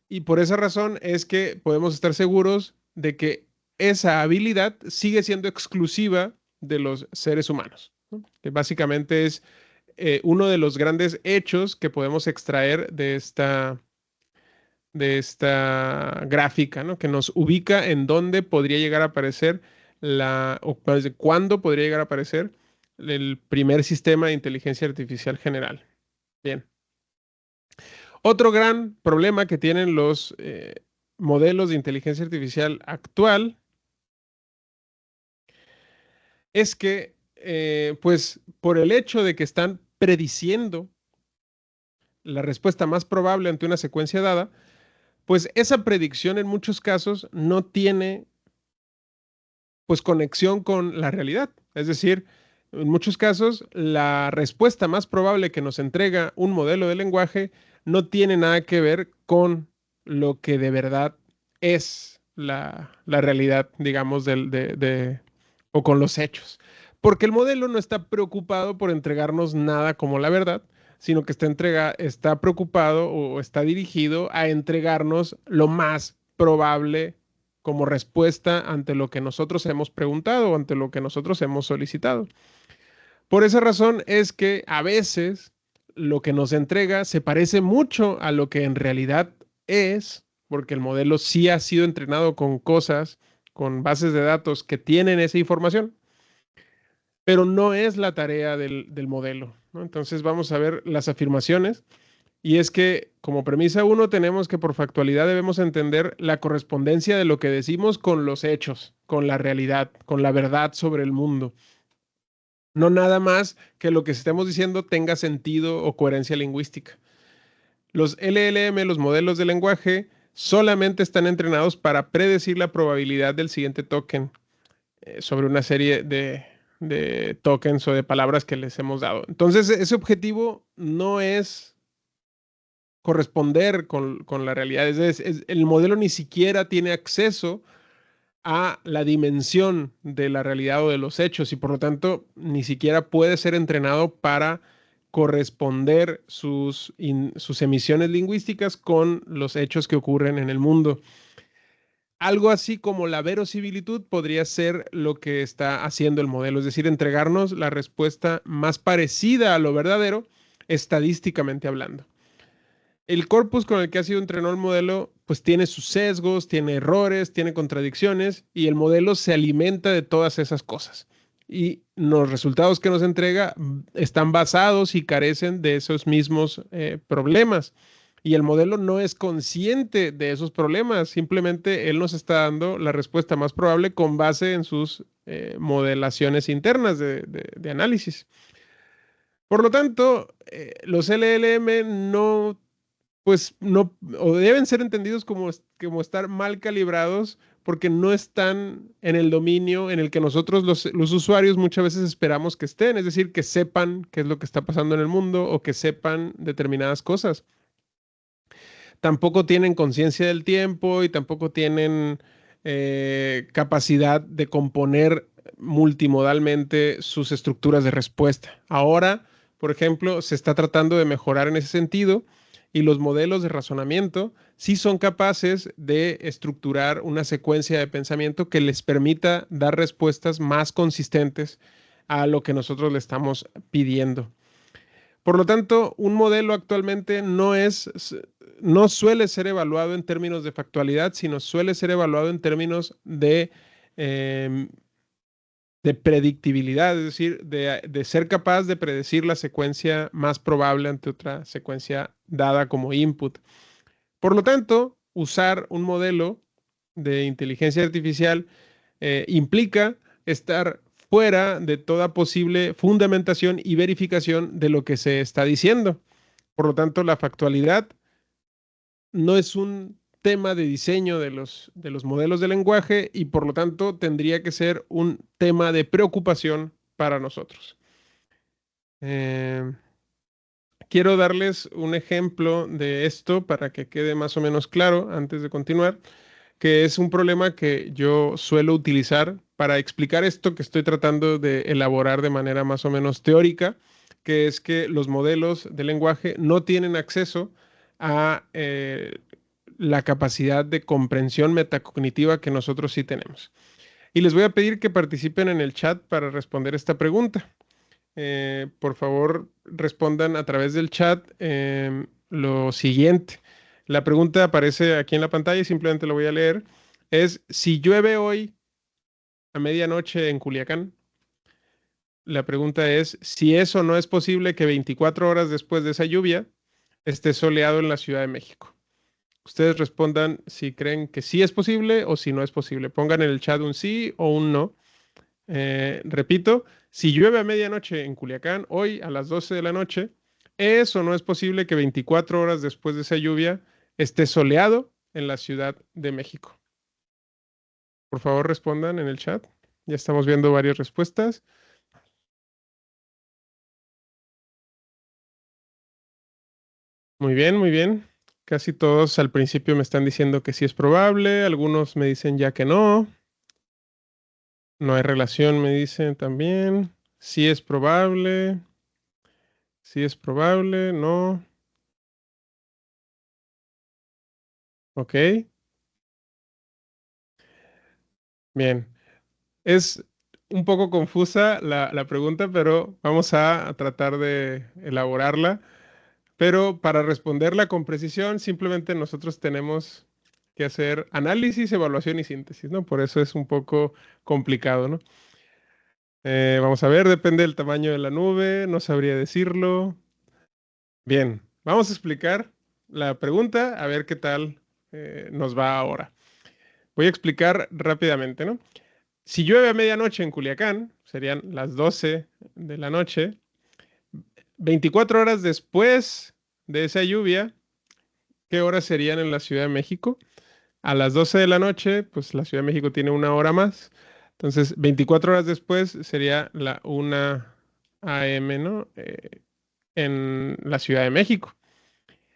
Y por esa razón es que podemos estar seguros de que esa habilidad sigue siendo exclusiva de los seres humanos, ¿no? Que básicamente es uno de los grandes hechos que podemos extraer de esta gráfica, ¿no? Que nos ubica en dónde podría llegar a aparecer o cuándo podría llegar a aparecer el primer sistema de inteligencia artificial general. Bien. Otro gran problema que tienen los modelos de inteligencia artificial actual es que, pues, por el hecho de que están prediciendo la respuesta más probable ante una secuencia dada, pues esa predicción en muchos casos no tiene, pues, conexión con la realidad. Es decir, en muchos casos, la respuesta más probable que nos entrega un modelo de lenguaje no tiene nada que ver con lo que de verdad es la realidad, digamos, o con los hechos. Porque el modelo no está preocupado por entregarnos nada como la verdad, sino que está preocupado o está dirigido a entregarnos lo más probable como respuesta ante lo que nosotros hemos preguntado o ante lo que nosotros hemos solicitado. Por esa razón es que a veces lo que nos entrega se parece mucho a lo que en realidad es, porque el modelo sí ha sido entrenado con cosas, con bases de datos que tienen esa información, pero no es la tarea del modelo, ¿no? Entonces vamos a ver las afirmaciones Y es que como premisa 1 tenemos que por factualidad debemos entender la correspondencia de lo que decimos con los hechos, con la realidad, con la verdad sobre el mundo. No nada más que lo que estemos diciendo tenga sentido o coherencia lingüística. Los LLM, los modelos de lenguaje, solamente están entrenados para predecir la probabilidad del siguiente token sobre una serie de tokens o de palabras que les hemos dado. Entonces, ese objetivo no es corresponder con la realidad. El modelo ni siquiera tiene acceso a la dimensión de la realidad o de los hechos y por lo tanto ni siquiera puede ser entrenado para corresponder sus emisiones lingüísticas con los hechos que ocurren en el mundo. Algo así como la verosimilitud podría ser lo que está haciendo el modelo, es decir, entregarnos la respuesta más parecida a lo verdadero, estadísticamente hablando. El corpus con el que ha sido entrenado el modelo, pues tiene sus sesgos, tiene errores, tiene contradicciones, y el modelo se alimenta de todas esas cosas. Y los resultados que nos entrega están basados y carecen de esos mismos problemas. Y el modelo no es consciente de esos problemas, simplemente él nos está dando la respuesta más probable con base en sus modelaciones internas de análisis. Por lo tanto, los LLM no, pues no, o deben ser entendidos como estar mal calibrados porque no están en el dominio en el que nosotros los usuarios muchas veces esperamos que estén, es decir, que sepan qué es lo que está pasando en el mundo o que sepan determinadas cosas. Tampoco tienen conciencia del tiempo y tampoco tienen capacidad de componer multimodalmente sus estructuras de respuesta. Ahora, por ejemplo, se está tratando de mejorar en ese sentido y los modelos de razonamiento sí son capaces de estructurar una secuencia de pensamiento que les permita dar respuestas más consistentes a lo que nosotros le estamos pidiendo. Por lo tanto, un modelo actualmente no suele ser evaluado en términos de factualidad, sino suele ser evaluado en términos de predictibilidad, es decir, de ser capaz de predecir la secuencia más probable ante otra secuencia dada como input. Por lo tanto, usar un modelo de inteligencia artificial implica estar fuera de toda posible fundamentación y verificación de lo que se está diciendo. Por lo tanto, la factualidad no es un tema de diseño de los modelos de lenguaje y por lo tanto tendría que ser un tema de preocupación para nosotros. Quiero darles un ejemplo de esto para que quede más o menos claro antes de continuar, que es un problema que yo suelo utilizar para explicar esto que estoy tratando de elaborar de manera más o menos teórica, que es que los modelos de lenguaje no tienen acceso a la capacidad de comprensión metacognitiva que nosotros sí tenemos. Y les voy a pedir que participen en el chat para responder esta pregunta. Por favor, respondan a través del chat lo siguiente. La pregunta aparece aquí en la pantalla y simplemente lo voy a leer. Es, si llueve hoy a medianoche en Culiacán, la pregunta es, si eso no es posible que 24 horas después de esa lluvia esté soleado en la Ciudad de México. Ustedes respondan si creen que sí es posible o si no es posible. Pongan en el chat un sí o un no. Repito, si llueve a medianoche en Culiacán, hoy a las 12 de la noche, ¿es o no es posible que 24 horas después de esa lluvia esté soleado en la Ciudad de México? Por favor, respondan en el chat. Ya estamos viendo varias respuestas. Muy bien, muy bien. Casi todos al principio me están diciendo que sí es probable, algunos me dicen ya que no. No hay relación, me dicen también. Sí es probable. Sí es probable, no. Ok. Bien. Es un poco confusa la pregunta, pero vamos a tratar de elaborarla. Pero para responderla con precisión, simplemente nosotros tenemos que hacer análisis, evaluación y síntesis, ¿no? Por eso es un poco complicado, ¿no? Vamos a ver, depende del tamaño de la nube, no sabría decirlo. Bien, vamos a explicar la pregunta, a ver qué tal nos va ahora. Voy a explicar rápidamente, ¿no? Si llueve a medianoche en Culiacán, serían las 12 de la noche, 24 horas después de esa lluvia, ¿qué horas serían en la Ciudad de México? A las 12 de la noche, pues la Ciudad de México tiene una hora más. Entonces, 24 horas después sería la 1 AM, ¿no? En la Ciudad de México.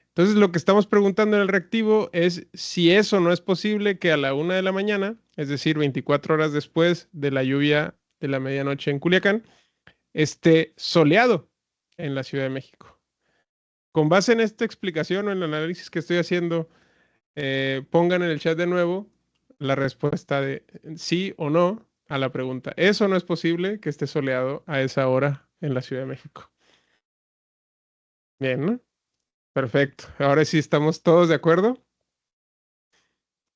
Entonces, lo que estamos preguntando en el reactivo es si eso no es posible que a la 1 de la mañana, es decir, 24 horas después de la lluvia de la medianoche en Culiacán, esté soleado en la Ciudad de México. Con base en esta explicación o en el análisis que estoy haciendo, pongan en el chat de nuevo la respuesta de sí o no a la pregunta. ¿Eso no es posible que esté soleado a esa hora en la Ciudad de México? Bien, ¿no? Perfecto. Ahora sí estamos todos de acuerdo.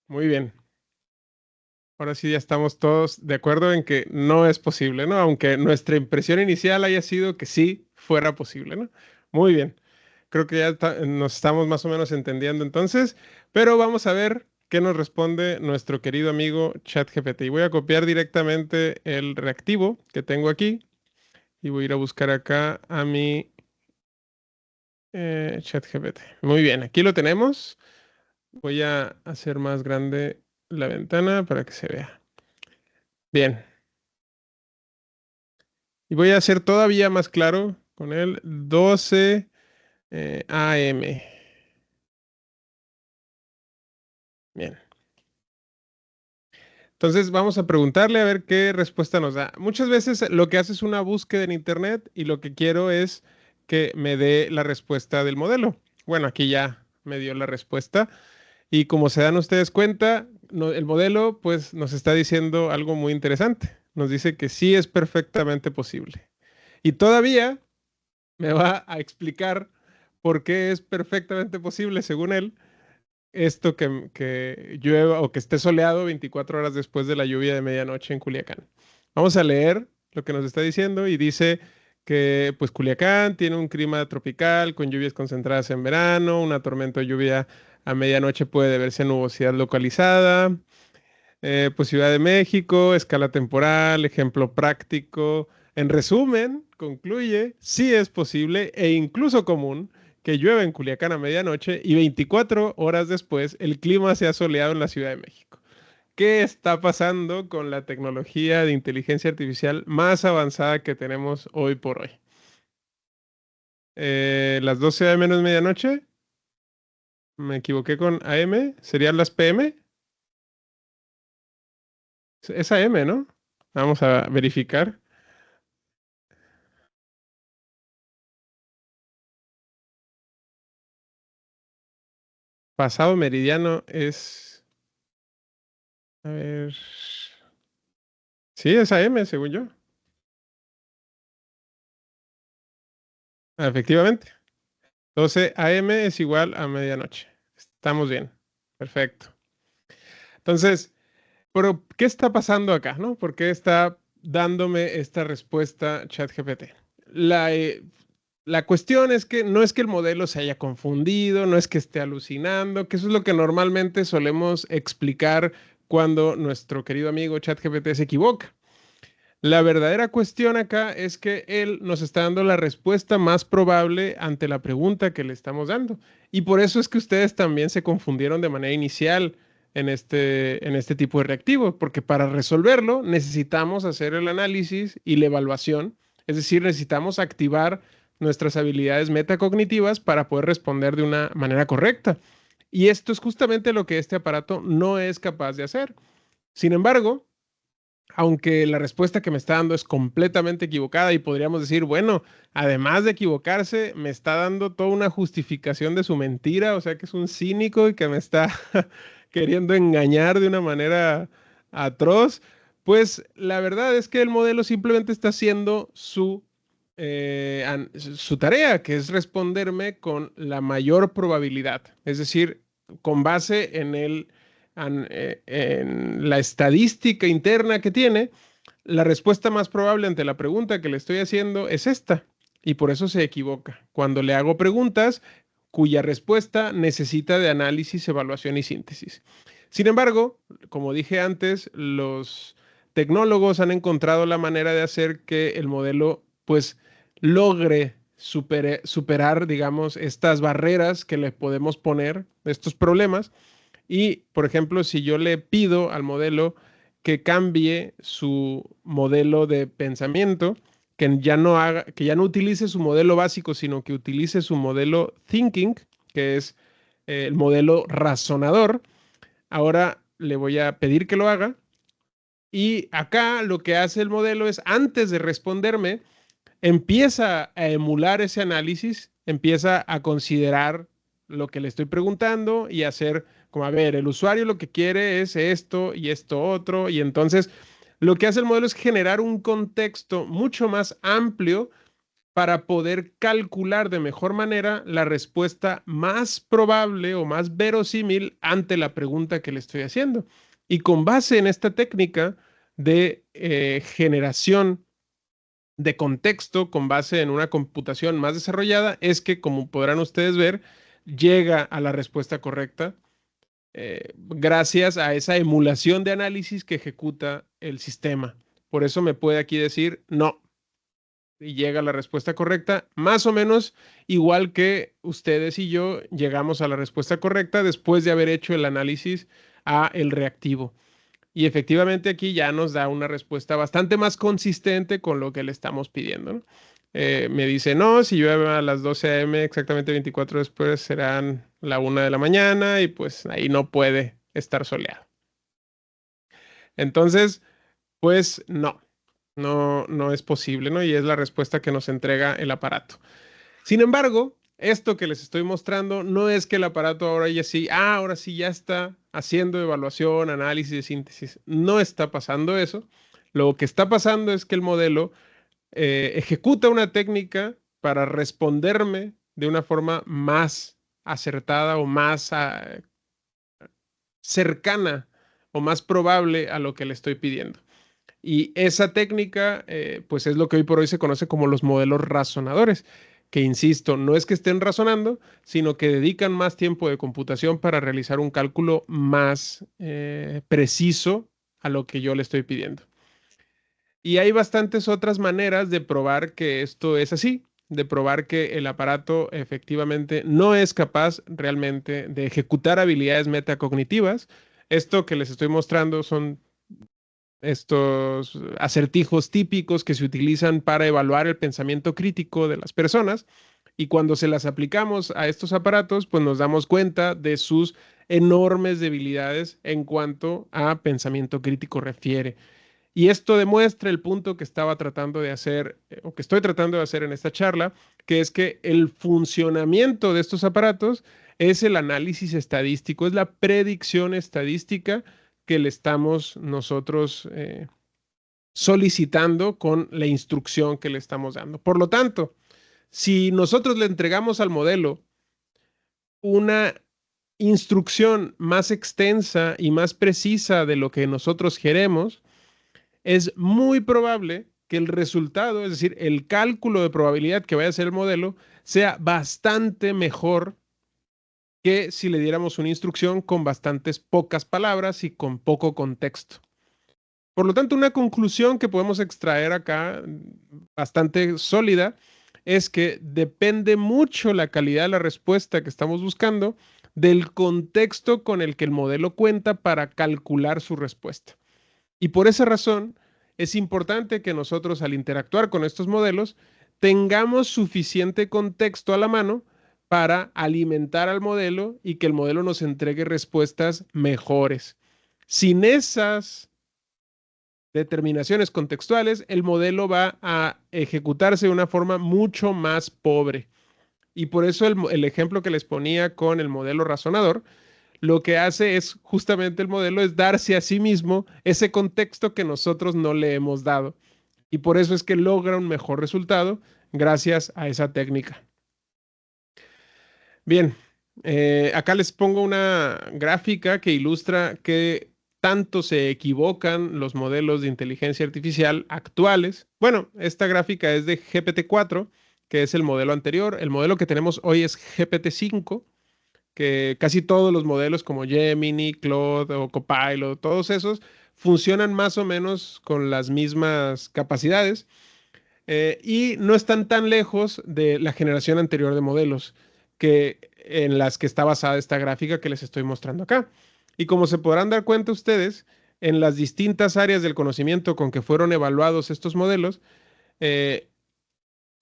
Muy bien. Ahora sí ya estamos todos de acuerdo en que no es posible, ¿no? Aunque nuestra impresión inicial haya sido que sí fuera posible, ¿no? Muy bien. Creo que ya nos estamos más o menos entendiendo entonces, pero vamos a ver qué nos responde nuestro querido amigo ChatGPT. Y voy a copiar directamente el reactivo que tengo aquí y voy a ir a buscar acá a mi ChatGPT. Muy bien, aquí lo tenemos. Voy a hacer más grande la ventana para que se vea. Bien. Y voy a hacer todavía más claro con el 12 AM. Bien. Entonces vamos a preguntarle a ver qué respuesta nos da. Muchas veces lo que hace es una búsqueda en internet y lo que quiero es que me dé la respuesta del modelo. Bueno, aquí ya me dio la respuesta y como se dan ustedes cuenta, el modelo pues nos está diciendo algo muy interesante. Nos dice que sí es perfectamente posible. Y todavía me va a explicar por qué es perfectamente posible, según él, esto que llueva o que esté soleado 24 horas después de la lluvia de medianoche en Culiacán. Vamos a leer lo que nos está diciendo y dice que pues Culiacán tiene un clima tropical con lluvias concentradas en verano, una tormenta o lluvia a medianoche puede deberse a nubosidad localizada. Pues Ciudad de México, escala temporal, ejemplo práctico. En resumen, concluye, sí es posible e incluso común que llueva en Culiacán a medianoche y 24 horas después el clima sea soleado en la Ciudad de México. ¿Qué está pasando con la tecnología de inteligencia artificial más avanzada que tenemos hoy por hoy? Las 12 AM menos medianoche. Me equivoqué con AM. ¿Serían las PM? Es AM, ¿no? Vamos a verificar. Pasado meridiano es. A ver. Sí, es AM, según yo. Ah, efectivamente. 12 AM es igual a medianoche. Estamos bien. Perfecto. Entonces, pero ¿qué está pasando acá, no? ¿Por qué está dándome esta respuesta ChatGPT? La, eh, la cuestión es que no es que el modelo se haya confundido, no es que esté alucinando, que eso es lo que normalmente solemos explicar cuando nuestro querido amigo ChatGPT se equivoca. La verdadera cuestión acá es que él nos está dando la respuesta más probable ante la pregunta que le estamos dando. Y por eso es que ustedes también se confundieron de manera inicial en este tipo de reactivo, porque para resolverlo necesitamos hacer el análisis y la evaluación, es decir, necesitamos activar nuestras habilidades metacognitivas para poder responder de una manera correcta. Y esto es justamente lo que este aparato no es capaz de hacer. Sin embargo, aunque la respuesta que me está dando es completamente equivocada y podríamos decir, bueno, además de equivocarse, me está dando toda una justificación de su mentira, o sea que es un cínico y que me está queriendo engañar de una manera atroz, pues la verdad es que el modelo simplemente está haciendo su tarea, que es responderme con la mayor probabilidad, es decir, con base en la estadística interna que tiene, la respuesta más probable ante la pregunta que le estoy haciendo es esta. Y por eso se equivoca. Cuando le hago preguntas cuya respuesta necesita de análisis, evaluación y síntesis. Sin embargo, como dije antes, los tecnólogos han encontrado la manera de hacer que el modelo pues logre superar, digamos, estas barreras que le podemos poner, estos problemas. Y, por ejemplo, si yo le pido al modelo que cambie su modelo de pensamiento, que ya no utilice su modelo básico, sino que utilice su modelo thinking, que es el modelo razonador, ahora le voy a pedir que lo haga. Y acá lo que hace el modelo es, antes de responderme, empieza a emular ese análisis, empieza a considerar lo que le estoy preguntando y hacer como, a ver, el usuario lo que quiere es esto y esto otro, y entonces lo que hace el modelo es generar un contexto mucho más amplio para poder calcular de mejor manera la respuesta más probable o más verosímil ante la pregunta que le estoy haciendo. Y con base en esta técnica de generación de contexto, con base en una computación más desarrollada, es que, como podrán ustedes ver, llega a la respuesta correcta gracias a esa emulación de análisis que ejecuta el sistema. Por eso me puede aquí decir no, y llega a la respuesta correcta, más o menos igual que ustedes y yo llegamos a la respuesta correcta después de haber hecho el análisis a el reactivo. Y efectivamente aquí ya nos da una respuesta bastante más consistente con lo que le estamos pidiendo, ¿no? Me dice, no, si llueve a las 12 a.m., exactamente 24 después serán la 1 de la mañana y pues ahí no puede estar soleado. Entonces, pues no es posible, ¿no? Y es la respuesta que nos entrega el aparato. Sin embargo, esto que les estoy mostrando no es que el aparato ahora sí ya está haciendo evaluación, análisis de síntesis. No está pasando eso. Lo que está pasando es que el modelo ejecuta una técnica para responderme de una forma más acertada o más cercana o más probable a lo que le estoy pidiendo. Y esa técnica, pues es lo que hoy por hoy se conoce como los modelos razonadores, que insisto, no es que estén razonando, sino que dedican más tiempo de computación para realizar un cálculo más preciso a lo que yo le estoy pidiendo. Y hay bastantes otras maneras de probar que esto es así, de probar que el aparato efectivamente no es capaz realmente de ejecutar habilidades metacognitivas. Esto que les estoy mostrando son estos acertijos típicos que se utilizan para evaluar el pensamiento crítico de las personas, y cuando se las aplicamos a estos aparatos, pues nos damos cuenta de sus enormes debilidades en cuanto a pensamiento crítico refiere. Y esto demuestra el punto que estaba tratando de hacer, o que estoy tratando de hacer en esta charla, que es que el funcionamiento de estos aparatos es el análisis estadístico, es la predicción estadística que le estamos nosotros solicitando con la instrucción que le estamos dando. Por lo tanto, si nosotros le entregamos al modelo una instrucción más extensa y más precisa de lo que nosotros queremos, es muy probable que el resultado, es decir, el cálculo de probabilidad que vaya a hacer el modelo, sea bastante mejor que si le diéramos una instrucción con bastantes pocas palabras y con poco contexto. Por lo tanto, una conclusión que podemos extraer acá, bastante sólida, es que depende mucho la calidad de la respuesta que estamos buscando del contexto con el que el modelo cuenta para calcular su respuesta. Y por esa razón, es importante que nosotros, al interactuar con estos modelos, tengamos suficiente contexto a la mano para alimentar al modelo y que el modelo nos entregue respuestas mejores. Sin esas determinaciones contextuales, el modelo va a ejecutarse de una forma mucho más pobre. Y por eso el ejemplo que les ponía con el modelo razonador, lo que hace es justamente el modelo es darse a sí mismo ese contexto que nosotros no le hemos dado. Y por eso es que logra un mejor resultado gracias a esa técnica. Bien, acá les pongo una gráfica que ilustra que tanto se equivocan los modelos de inteligencia artificial actuales. Bueno, esta gráfica es de GPT-4, que es el modelo anterior. El modelo que tenemos hoy es GPT-5, que casi todos los modelos como Gemini, Claude o Copilot, todos esos funcionan más o menos con las mismas capacidades y no están tan lejos de la generación anterior de modelos en las que está basada esta gráfica que les estoy mostrando acá. Y como se podrán dar cuenta ustedes, en las distintas áreas del conocimiento con que fueron evaluados estos modelos,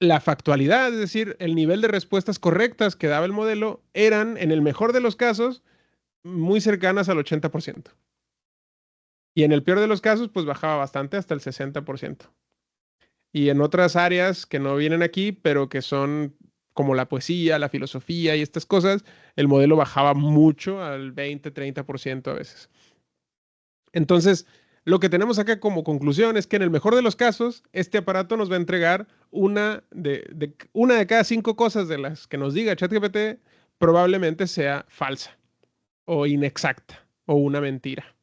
la factualidad, es decir, el nivel de respuestas correctas que daba el modelo, eran, en el mejor de los casos, muy cercanas al 80%. Y en el peor de los casos, pues bajaba bastante, hasta el 60%. Y en otras áreas que no vienen aquí, pero que son como la poesía, la filosofía y estas cosas, el modelo bajaba mucho, al 20-30% a veces. Entonces, lo que tenemos acá como conclusión es que en el mejor de los casos, este aparato nos va a entregar una de cada 5 cosas de las que nos diga ChatGPT probablemente sea falsa o inexacta o una mentira,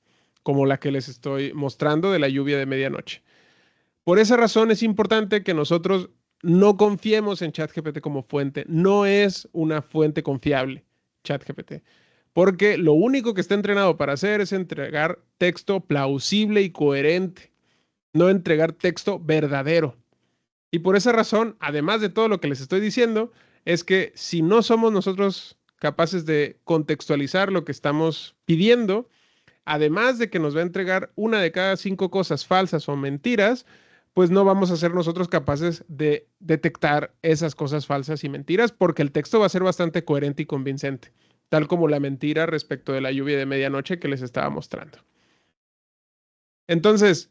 como la que les estoy mostrando de la lluvia de medianoche. Por esa razón es importante que nosotros no confiemos en ChatGPT como fuente. No es una fuente confiable, ChatGPT. Porque lo único que está entrenado para hacer es entregar texto plausible y coherente, no entregar texto verdadero. Y por esa razón, además de todo lo que les estoy diciendo, es que si no somos nosotros capaces de contextualizar lo que estamos pidiendo, además de que nos va a entregar una de cada 5 cosas falsas o mentiras, pues no vamos a ser nosotros capaces de detectar esas cosas falsas y mentiras, porque el texto va a ser bastante coherente y convincente, tal como la mentira respecto de la lluvia de medianoche que les estaba mostrando. Entonces,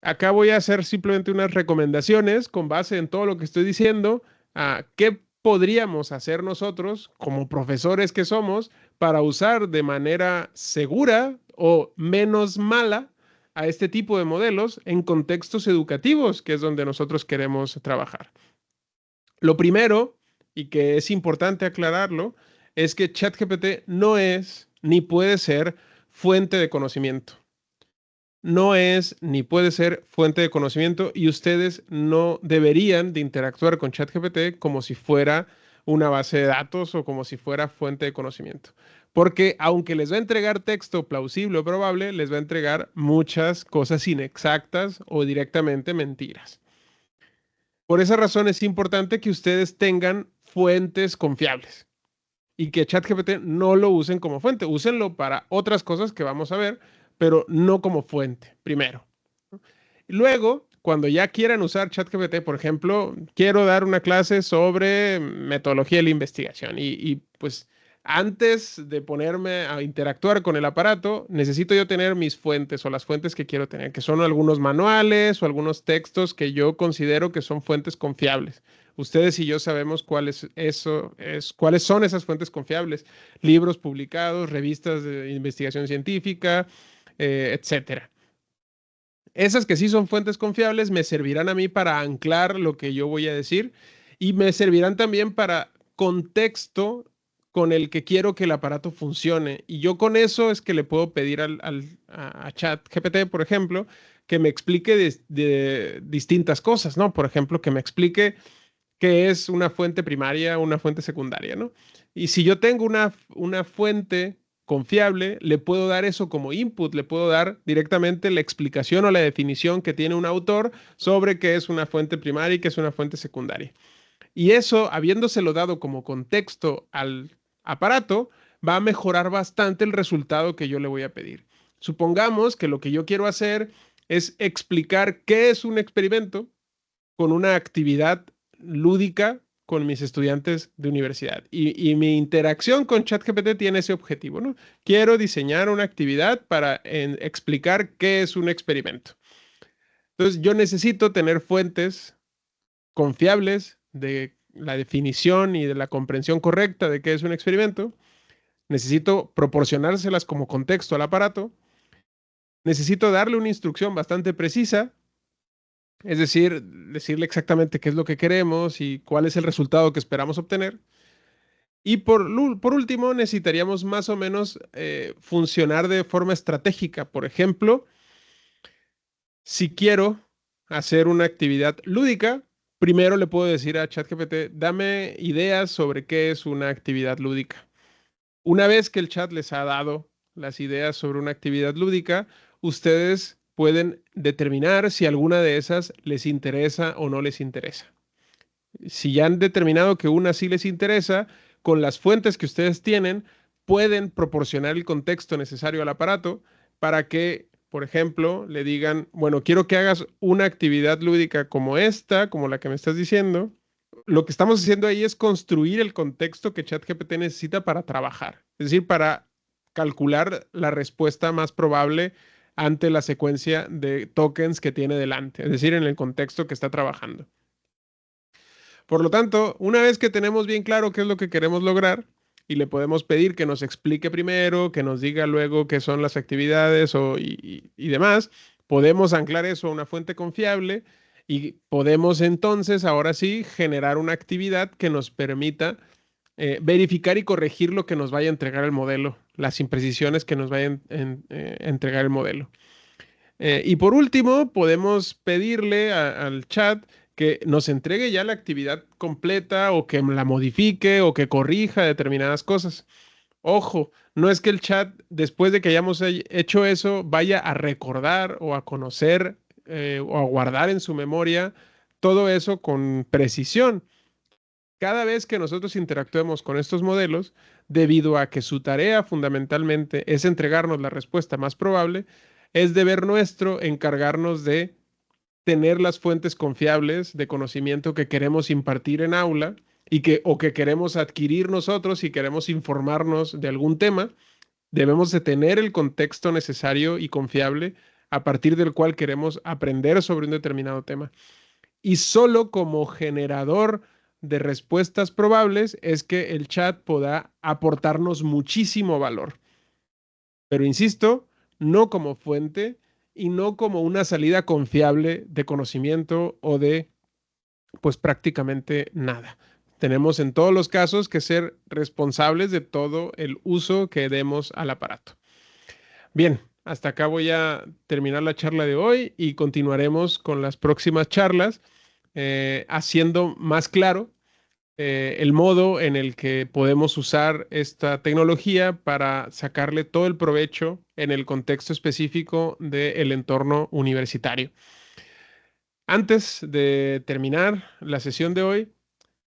acá voy a hacer simplemente unas recomendaciones con base en todo lo que estoy diciendo, a qué podríamos hacer nosotros como profesores que somos para usar de manera segura o menos mala a este tipo de modelos en contextos educativos, que es donde nosotros queremos trabajar. Lo primero, y que es importante aclararlo, es que ChatGPT no es ni puede ser fuente de conocimiento. No es ni puede ser fuente de conocimiento y ustedes no deberían de interactuar con ChatGPT como si fuera una base de datos o como si fuera fuente de conocimiento. Porque aunque les va a entregar texto plausible o probable, les va a entregar muchas cosas inexactas o directamente mentiras. Por esa razón es importante que ustedes tengan fuentes confiables y que ChatGPT no lo usen como fuente. Úsenlo para otras cosas que vamos a ver, pero no como fuente, primero. Luego, cuando ya quieran usar ChatGPT, por ejemplo, quiero dar una clase sobre metodología de la investigación y pues antes de ponerme a interactuar con el aparato, necesito yo tener mis fuentes o las fuentes que quiero tener, que son algunos manuales o algunos textos que yo considero que son fuentes confiables. Ustedes y yo sabemos cuáles son esas fuentes confiables. Libros publicados, revistas de investigación científica, etcétera. Esas que sí son fuentes confiables me servirán a mí para anclar lo que yo voy a decir y me servirán también para contexto con el que quiero que el aparato funcione. Y yo con eso es que le puedo pedir a ChatGPT, por ejemplo, que me explique de distintas cosas, ¿no? Por ejemplo, que me explique qué es una fuente primaria, una fuente secundaria, ¿no? Y si yo tengo una fuente confiable, le puedo dar eso como input, le puedo dar directamente la explicación o la definición que tiene un autor sobre qué es una fuente primaria y qué es una fuente secundaria. Y eso, habiéndoselo dado como contexto al aparato, va a mejorar bastante el resultado que yo le voy a pedir. Supongamos que lo que yo quiero hacer es explicar qué es un experimento con una actividad lúdica con mis estudiantes de universidad. Y mi interacción con ChatGPT tiene ese objetivo, ¿no? Quiero diseñar una actividad para explicar qué es un experimento. Entonces, yo necesito tener fuentes confiables de la definición y de la comprensión correcta de qué es un experimento. Necesito proporcionárselas como contexto al aparato. Necesito darle una instrucción bastante precisa, es decir, decirle exactamente qué es lo que queremos y cuál es el resultado que esperamos obtener. Y por último, necesitaríamos más o menos funcionar de forma estratégica. Por ejemplo, si quiero hacer una actividad lúdica, primero le puedo decir a ChatGPT, dame ideas sobre qué es una actividad lúdica. Una vez que el chat les ha dado las ideas sobre una actividad lúdica, ustedes pueden determinar si alguna de esas les interesa o no les interesa. Si ya han determinado que una sí les interesa, con las fuentes que ustedes tienen, pueden proporcionar el contexto necesario al aparato para que, por ejemplo, le digan, bueno, quiero que hagas una actividad lúdica como esta, como la que me estás diciendo. Lo que estamos haciendo ahí es construir el contexto que ChatGPT necesita para trabajar, es decir, para calcular la respuesta más probable ante la secuencia de tokens que tiene delante, es decir, en el contexto que está trabajando. Por lo tanto, una vez que tenemos bien claro qué es lo que queremos lograr y le podemos pedir que nos explique primero, que nos diga luego qué son las actividades y demás, podemos anclar eso a una fuente confiable y podemos entonces, ahora sí, generar una actividad que nos permita verificar y corregir lo que nos vaya a entregar el modelo, las imprecisiones que nos vaya a entregar el modelo. Y por último, podemos pedirle al chat que nos entregue ya la actividad completa o que la modifique o que corrija determinadas cosas. Ojo, no es que el chat, después de que hayamos hecho eso, vaya a recordar o a conocer o a guardar en su memoria todo eso con precisión. Cada vez que nosotros interactuemos con estos modelos, debido a que su tarea fundamentalmente es entregarnos la respuesta más probable, es deber nuestro encargarnos de tener las fuentes confiables de conocimiento que queremos impartir en aula o que queremos adquirir nosotros si queremos informarnos de algún tema. Debemos de tener el contexto necesario y confiable a partir del cual queremos aprender sobre un determinado tema. Y solo como generador de respuestas probables es que el chat podrá aportarnos muchísimo valor. Pero insisto, no como fuente y no como una salida confiable de conocimiento o de, pues prácticamente nada. Tenemos en todos los casos que ser responsables de todo el uso que demos al aparato. Bien, hasta acá voy a terminar la charla de hoy y continuaremos con las próximas charlas, haciendo más claro el modo en el que podemos usar esta tecnología para sacarle todo el provecho en el contexto específico del entorno universitario. Antes de terminar la sesión de hoy,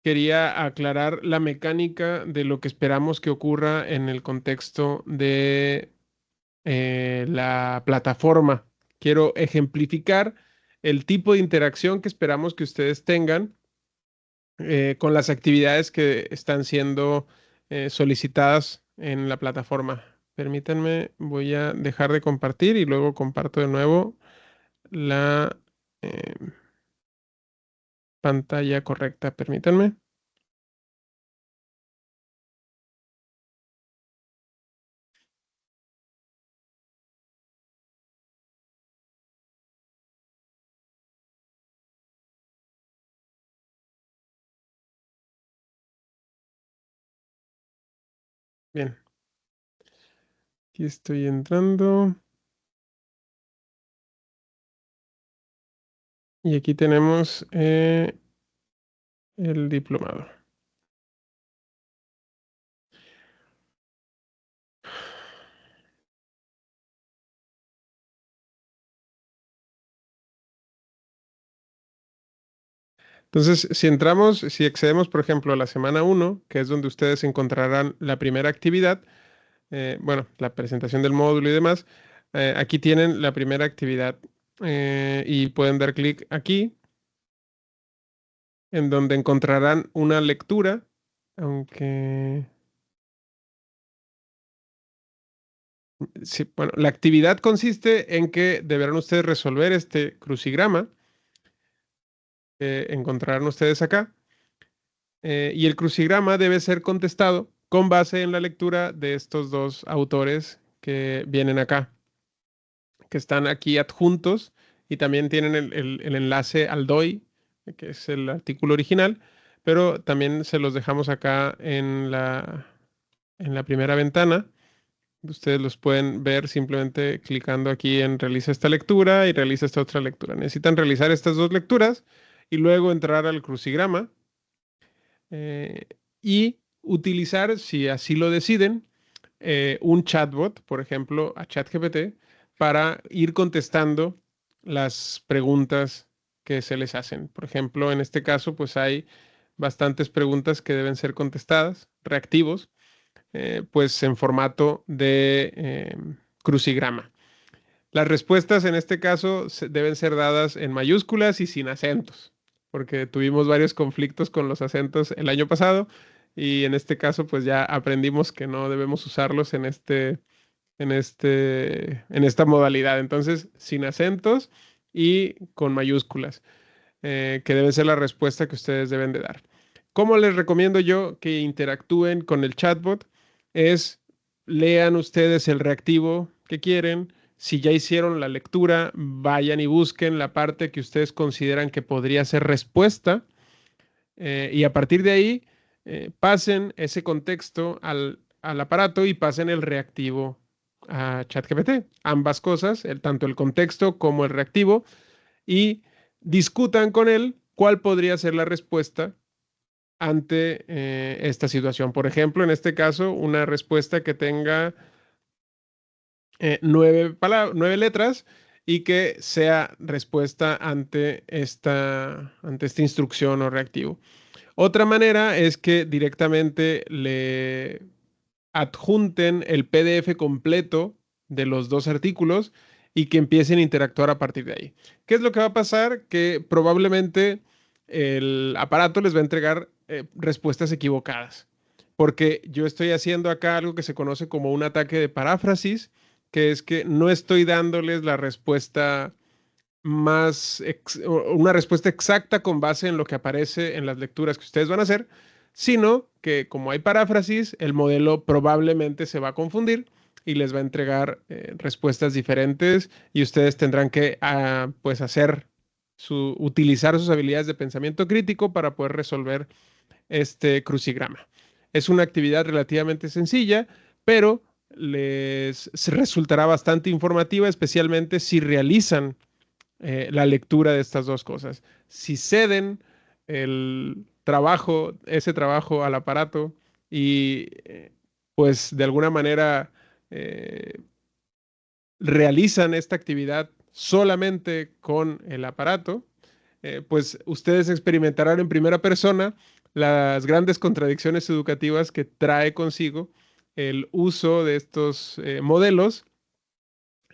quería aclarar la mecánica de lo que esperamos que ocurra en el contexto de la plataforma. Quiero ejemplificar el tipo de interacción que esperamos que ustedes tengan con las actividades que están siendo solicitadas en la plataforma. Permítanme, voy a dejar de compartir y luego comparto de nuevo la eh, pantalla correcta. Permítanme. Bien. Aquí estoy entrando. Y aquí tenemos el diplomado. Entonces, si accedemos, por ejemplo, a la semana 1, que es donde ustedes encontrarán la primera actividad, bueno, la presentación del módulo y demás, aquí tienen la primera actividad y pueden dar clic aquí, en donde encontrarán una lectura, aunque... Sí, bueno, la actividad consiste en que deberán ustedes resolver este crucigrama que encontrarán ustedes acá. Y el crucigrama debe ser contestado con base en la lectura de estos dos autores que vienen acá, que están aquí adjuntos y también tienen el enlace al DOI, que es el artículo original, pero también se los dejamos acá en la primera ventana. Ustedes los pueden ver simplemente clicando aquí en realiza esta lectura y realiza esta otra lectura. Necesitan realizar estas dos lecturas y luego entrar al crucigrama y utilizar, si así lo deciden, un chatbot, por ejemplo, a ChatGPT, para ir contestando las preguntas que se les hacen. Por ejemplo, en este caso, pues hay bastantes preguntas que deben ser contestadas, reactivos, pues en formato de crucigrama. Las respuestas en este caso deben ser dadas en mayúsculas y sin acentos, porque tuvimos varios conflictos con los acentos el año pasado y en este caso pues ya aprendimos que no debemos usarlos en esta modalidad. Entonces, sin acentos y con mayúsculas, que debe ser la respuesta que ustedes deben de dar. ¿Cómo les recomiendo yo que interactúen con el chatbot? Es lean ustedes el reactivo que quieren. Si ya hicieron la lectura, vayan y busquen la parte que ustedes consideran que podría ser respuesta y a partir de ahí pasen ese contexto al aparato y pasen el reactivo a ChatGPT. Ambas cosas, tanto el contexto como el reactivo, y discutan con él cuál podría ser la respuesta ante esta situación. Por ejemplo, en este caso, una respuesta que tenga 9 letras y que sea respuesta ante esta instrucción o reactivo. Otra manera es que directamente le adjunten el PDF completo de los dos artículos y que empiecen a interactuar a partir de ahí. ¿Qué es lo que va a pasar? Que probablemente el aparato les va a entregar respuestas equivocadas, porque yo estoy haciendo acá algo que se conoce como un ataque de paráfrasis, que es que no estoy dándoles la respuesta una respuesta exacta con base en lo que aparece en las lecturas que ustedes van a hacer, sino que como hay paráfrasis, el modelo probablemente se va a confundir y les va a entregar respuestas diferentes y ustedes tendrán que pues utilizar sus habilidades de pensamiento crítico para poder resolver este crucigrama. Es una actividad relativamente sencilla, pero les resultará bastante informativa, especialmente si realizan la lectura de estas dos cosas. Si ceden ese trabajo al aparato y pues de alguna manera eh, realizan esta actividad solamente con el aparato, pues ustedes experimentarán en primera persona las grandes contradicciones educativas que trae consigo el uso de estos modelos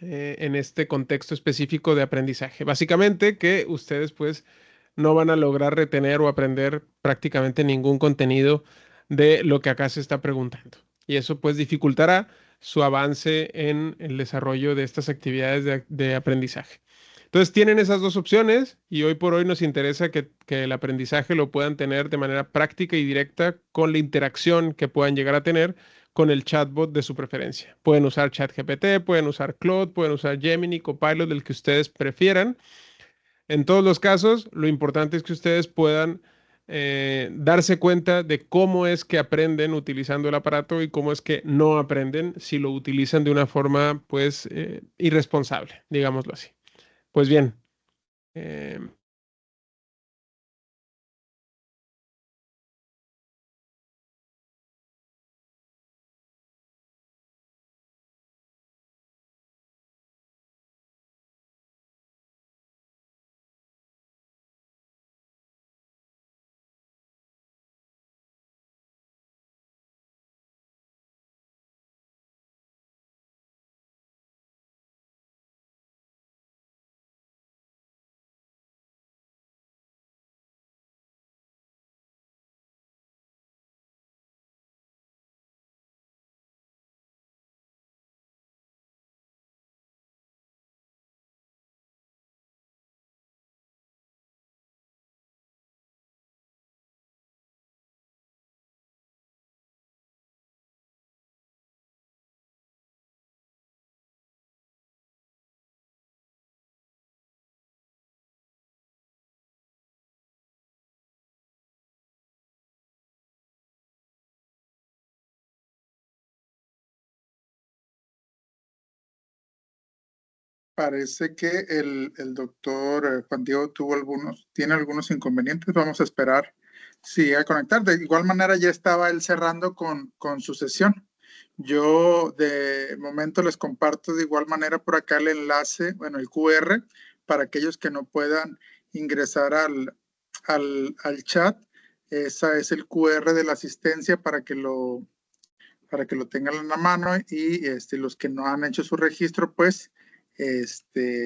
en este contexto específico de aprendizaje. Básicamente que ustedes pues no van a lograr retener o aprender prácticamente ningún contenido de lo que acá se está preguntando. Y eso pues dificultará su avance en el desarrollo de estas actividades de aprendizaje. Entonces tienen esas dos opciones y hoy por hoy nos interesa que el aprendizaje lo puedan tener de manera práctica y directa con la interacción que puedan llegar a tener con el chatbot de su preferencia. Pueden usar ChatGPT, pueden usar Claude, pueden usar Gemini, Copilot, del que ustedes prefieran. En todos los casos, lo importante es que ustedes puedan darse cuenta de cómo es que aprenden utilizando el aparato y cómo es que no aprenden si lo utilizan de una forma, pues, irresponsable, digámoslo así. Pues bien, eh, Parece que el doctor Juan Diego tiene algunos inconvenientes. Vamos a esperar si llega a conectar. De igual manera ya estaba él cerrando con su sesión. Yo de momento les comparto de igual manera por acá el enlace, bueno, el QR, para aquellos que no puedan ingresar al chat. Esa es el QR de la asistencia para que lo tengan en la mano y los que no han hecho su registro, pues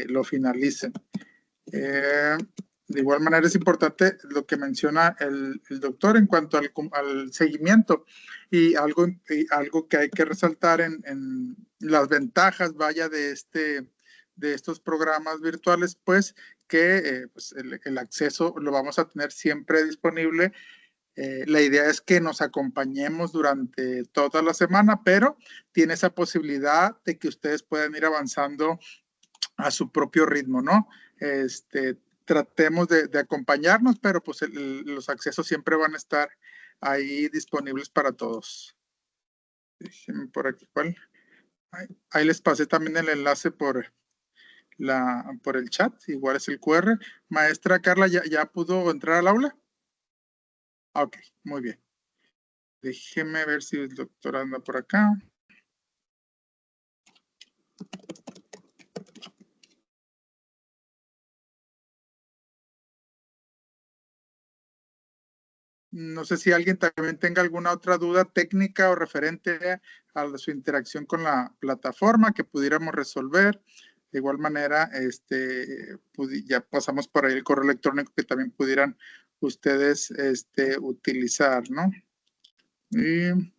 lo finalicen. De igual manera es importante lo que menciona el doctor en cuanto al seguimiento y algo que hay que resaltar en las ventajas, vaya, de estos programas virtuales, pues que pues el acceso lo vamos a tener siempre disponible. La idea es que nos acompañemos durante toda la semana, pero tiene esa posibilidad de que ustedes puedan ir avanzando a su propio ritmo, ¿no? Tratemos de acompañarnos, pero pues los accesos siempre van a estar ahí disponibles para todos. Déjenme por aquí, ¿cuál? Ahí les pasé también el enlace por el chat, igual es el QR. Maestra Carla, ¿ya pudo entrar al aula? Ok, muy bien. Déjeme ver si el doctor anda por acá. No sé si alguien también tenga alguna otra duda técnica o referente a su interacción con la plataforma que pudiéramos resolver. De igual manera, ya pasamos por ahí el correo electrónico que también pudieran ustedes utilizar, ¿no? Y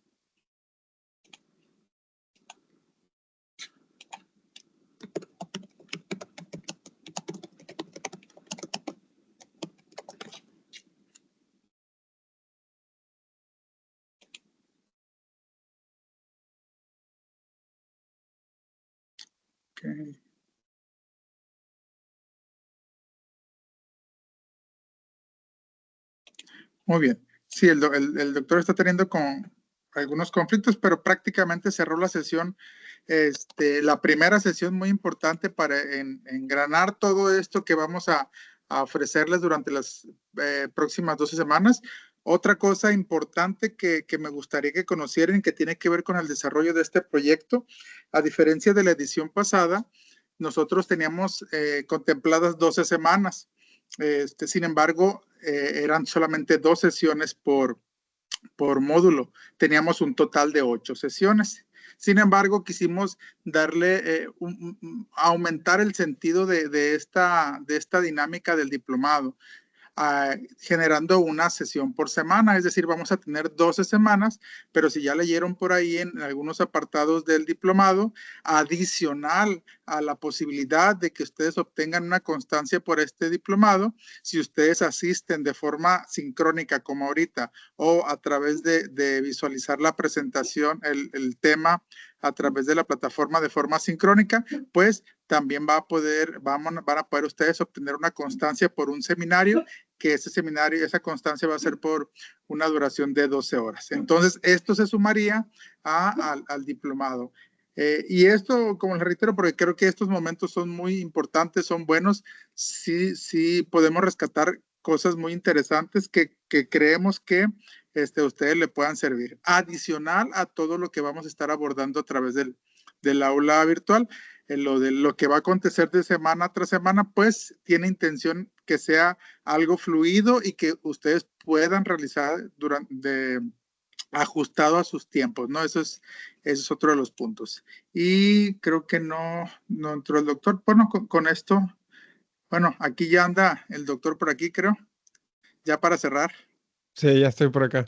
okay. Muy bien. Sí, el doctor está teniendo algunos conflictos, pero prácticamente cerró la sesión. La primera sesión muy importante para engranar todo esto que vamos a ofrecerles durante las próximas 12 semanas. Otra cosa importante que me gustaría que conocieran, que tiene que ver con el desarrollo de este proyecto, a diferencia de la edición pasada, nosotros teníamos contempladas 12 semanas. Sin embargo, eran solamente 2 sesiones por módulo. Teníamos un total de 8 sesiones. Sin embargo, quisimos darle, aumentar el sentido de esta dinámica del diplomado, generando una sesión por semana, es decir, vamos a tener 12 semanas, pero si ya leyeron por ahí en algunos apartados del diplomado, adicional a la posibilidad de que ustedes obtengan una constancia por este diplomado, si ustedes asisten de forma sincrónica como ahorita o a través de visualizar la presentación, el tema a través de la plataforma de forma sincrónica, pues también van a poder ustedes obtener una constancia por un seminario, que ese seminario, esa constancia va a ser por una duración de 12 horas. Entonces, esto se sumaría al diplomado. Y esto, como les reitero, porque creo que estos momentos son muy importantes, son buenos, sí podemos rescatar cosas muy interesantes que creemos que a ustedes le puedan servir. Adicional a todo lo que vamos a estar abordando a través del aula virtual, lo que va a acontecer de semana tras semana, pues tiene intención que sea algo fluido y que ustedes puedan realizar ajustado a sus tiempos, ¿no? Eso es otro de los puntos. Y creo que no entró el doctor. Bueno, con esto, bueno, aquí ya anda el doctor por aquí, creo, ya para cerrar. Sí, ya estoy por acá.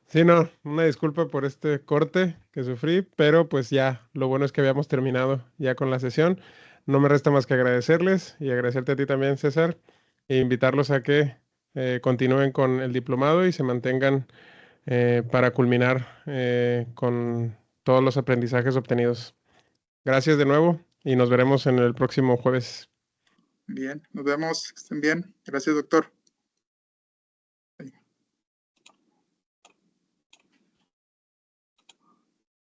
Sí, no, una disculpa por este corte que sufrí, pero pues ya, lo bueno es que habíamos terminado ya con la sesión. No me resta más que agradecerles y agradecerte a ti también, César, e invitarlos a que continúen con el diplomado y se mantengan para culminar con todos los aprendizajes obtenidos. Gracias de nuevo y nos veremos en el próximo jueves. Bien, nos vemos, estén bien. Gracias, doctor.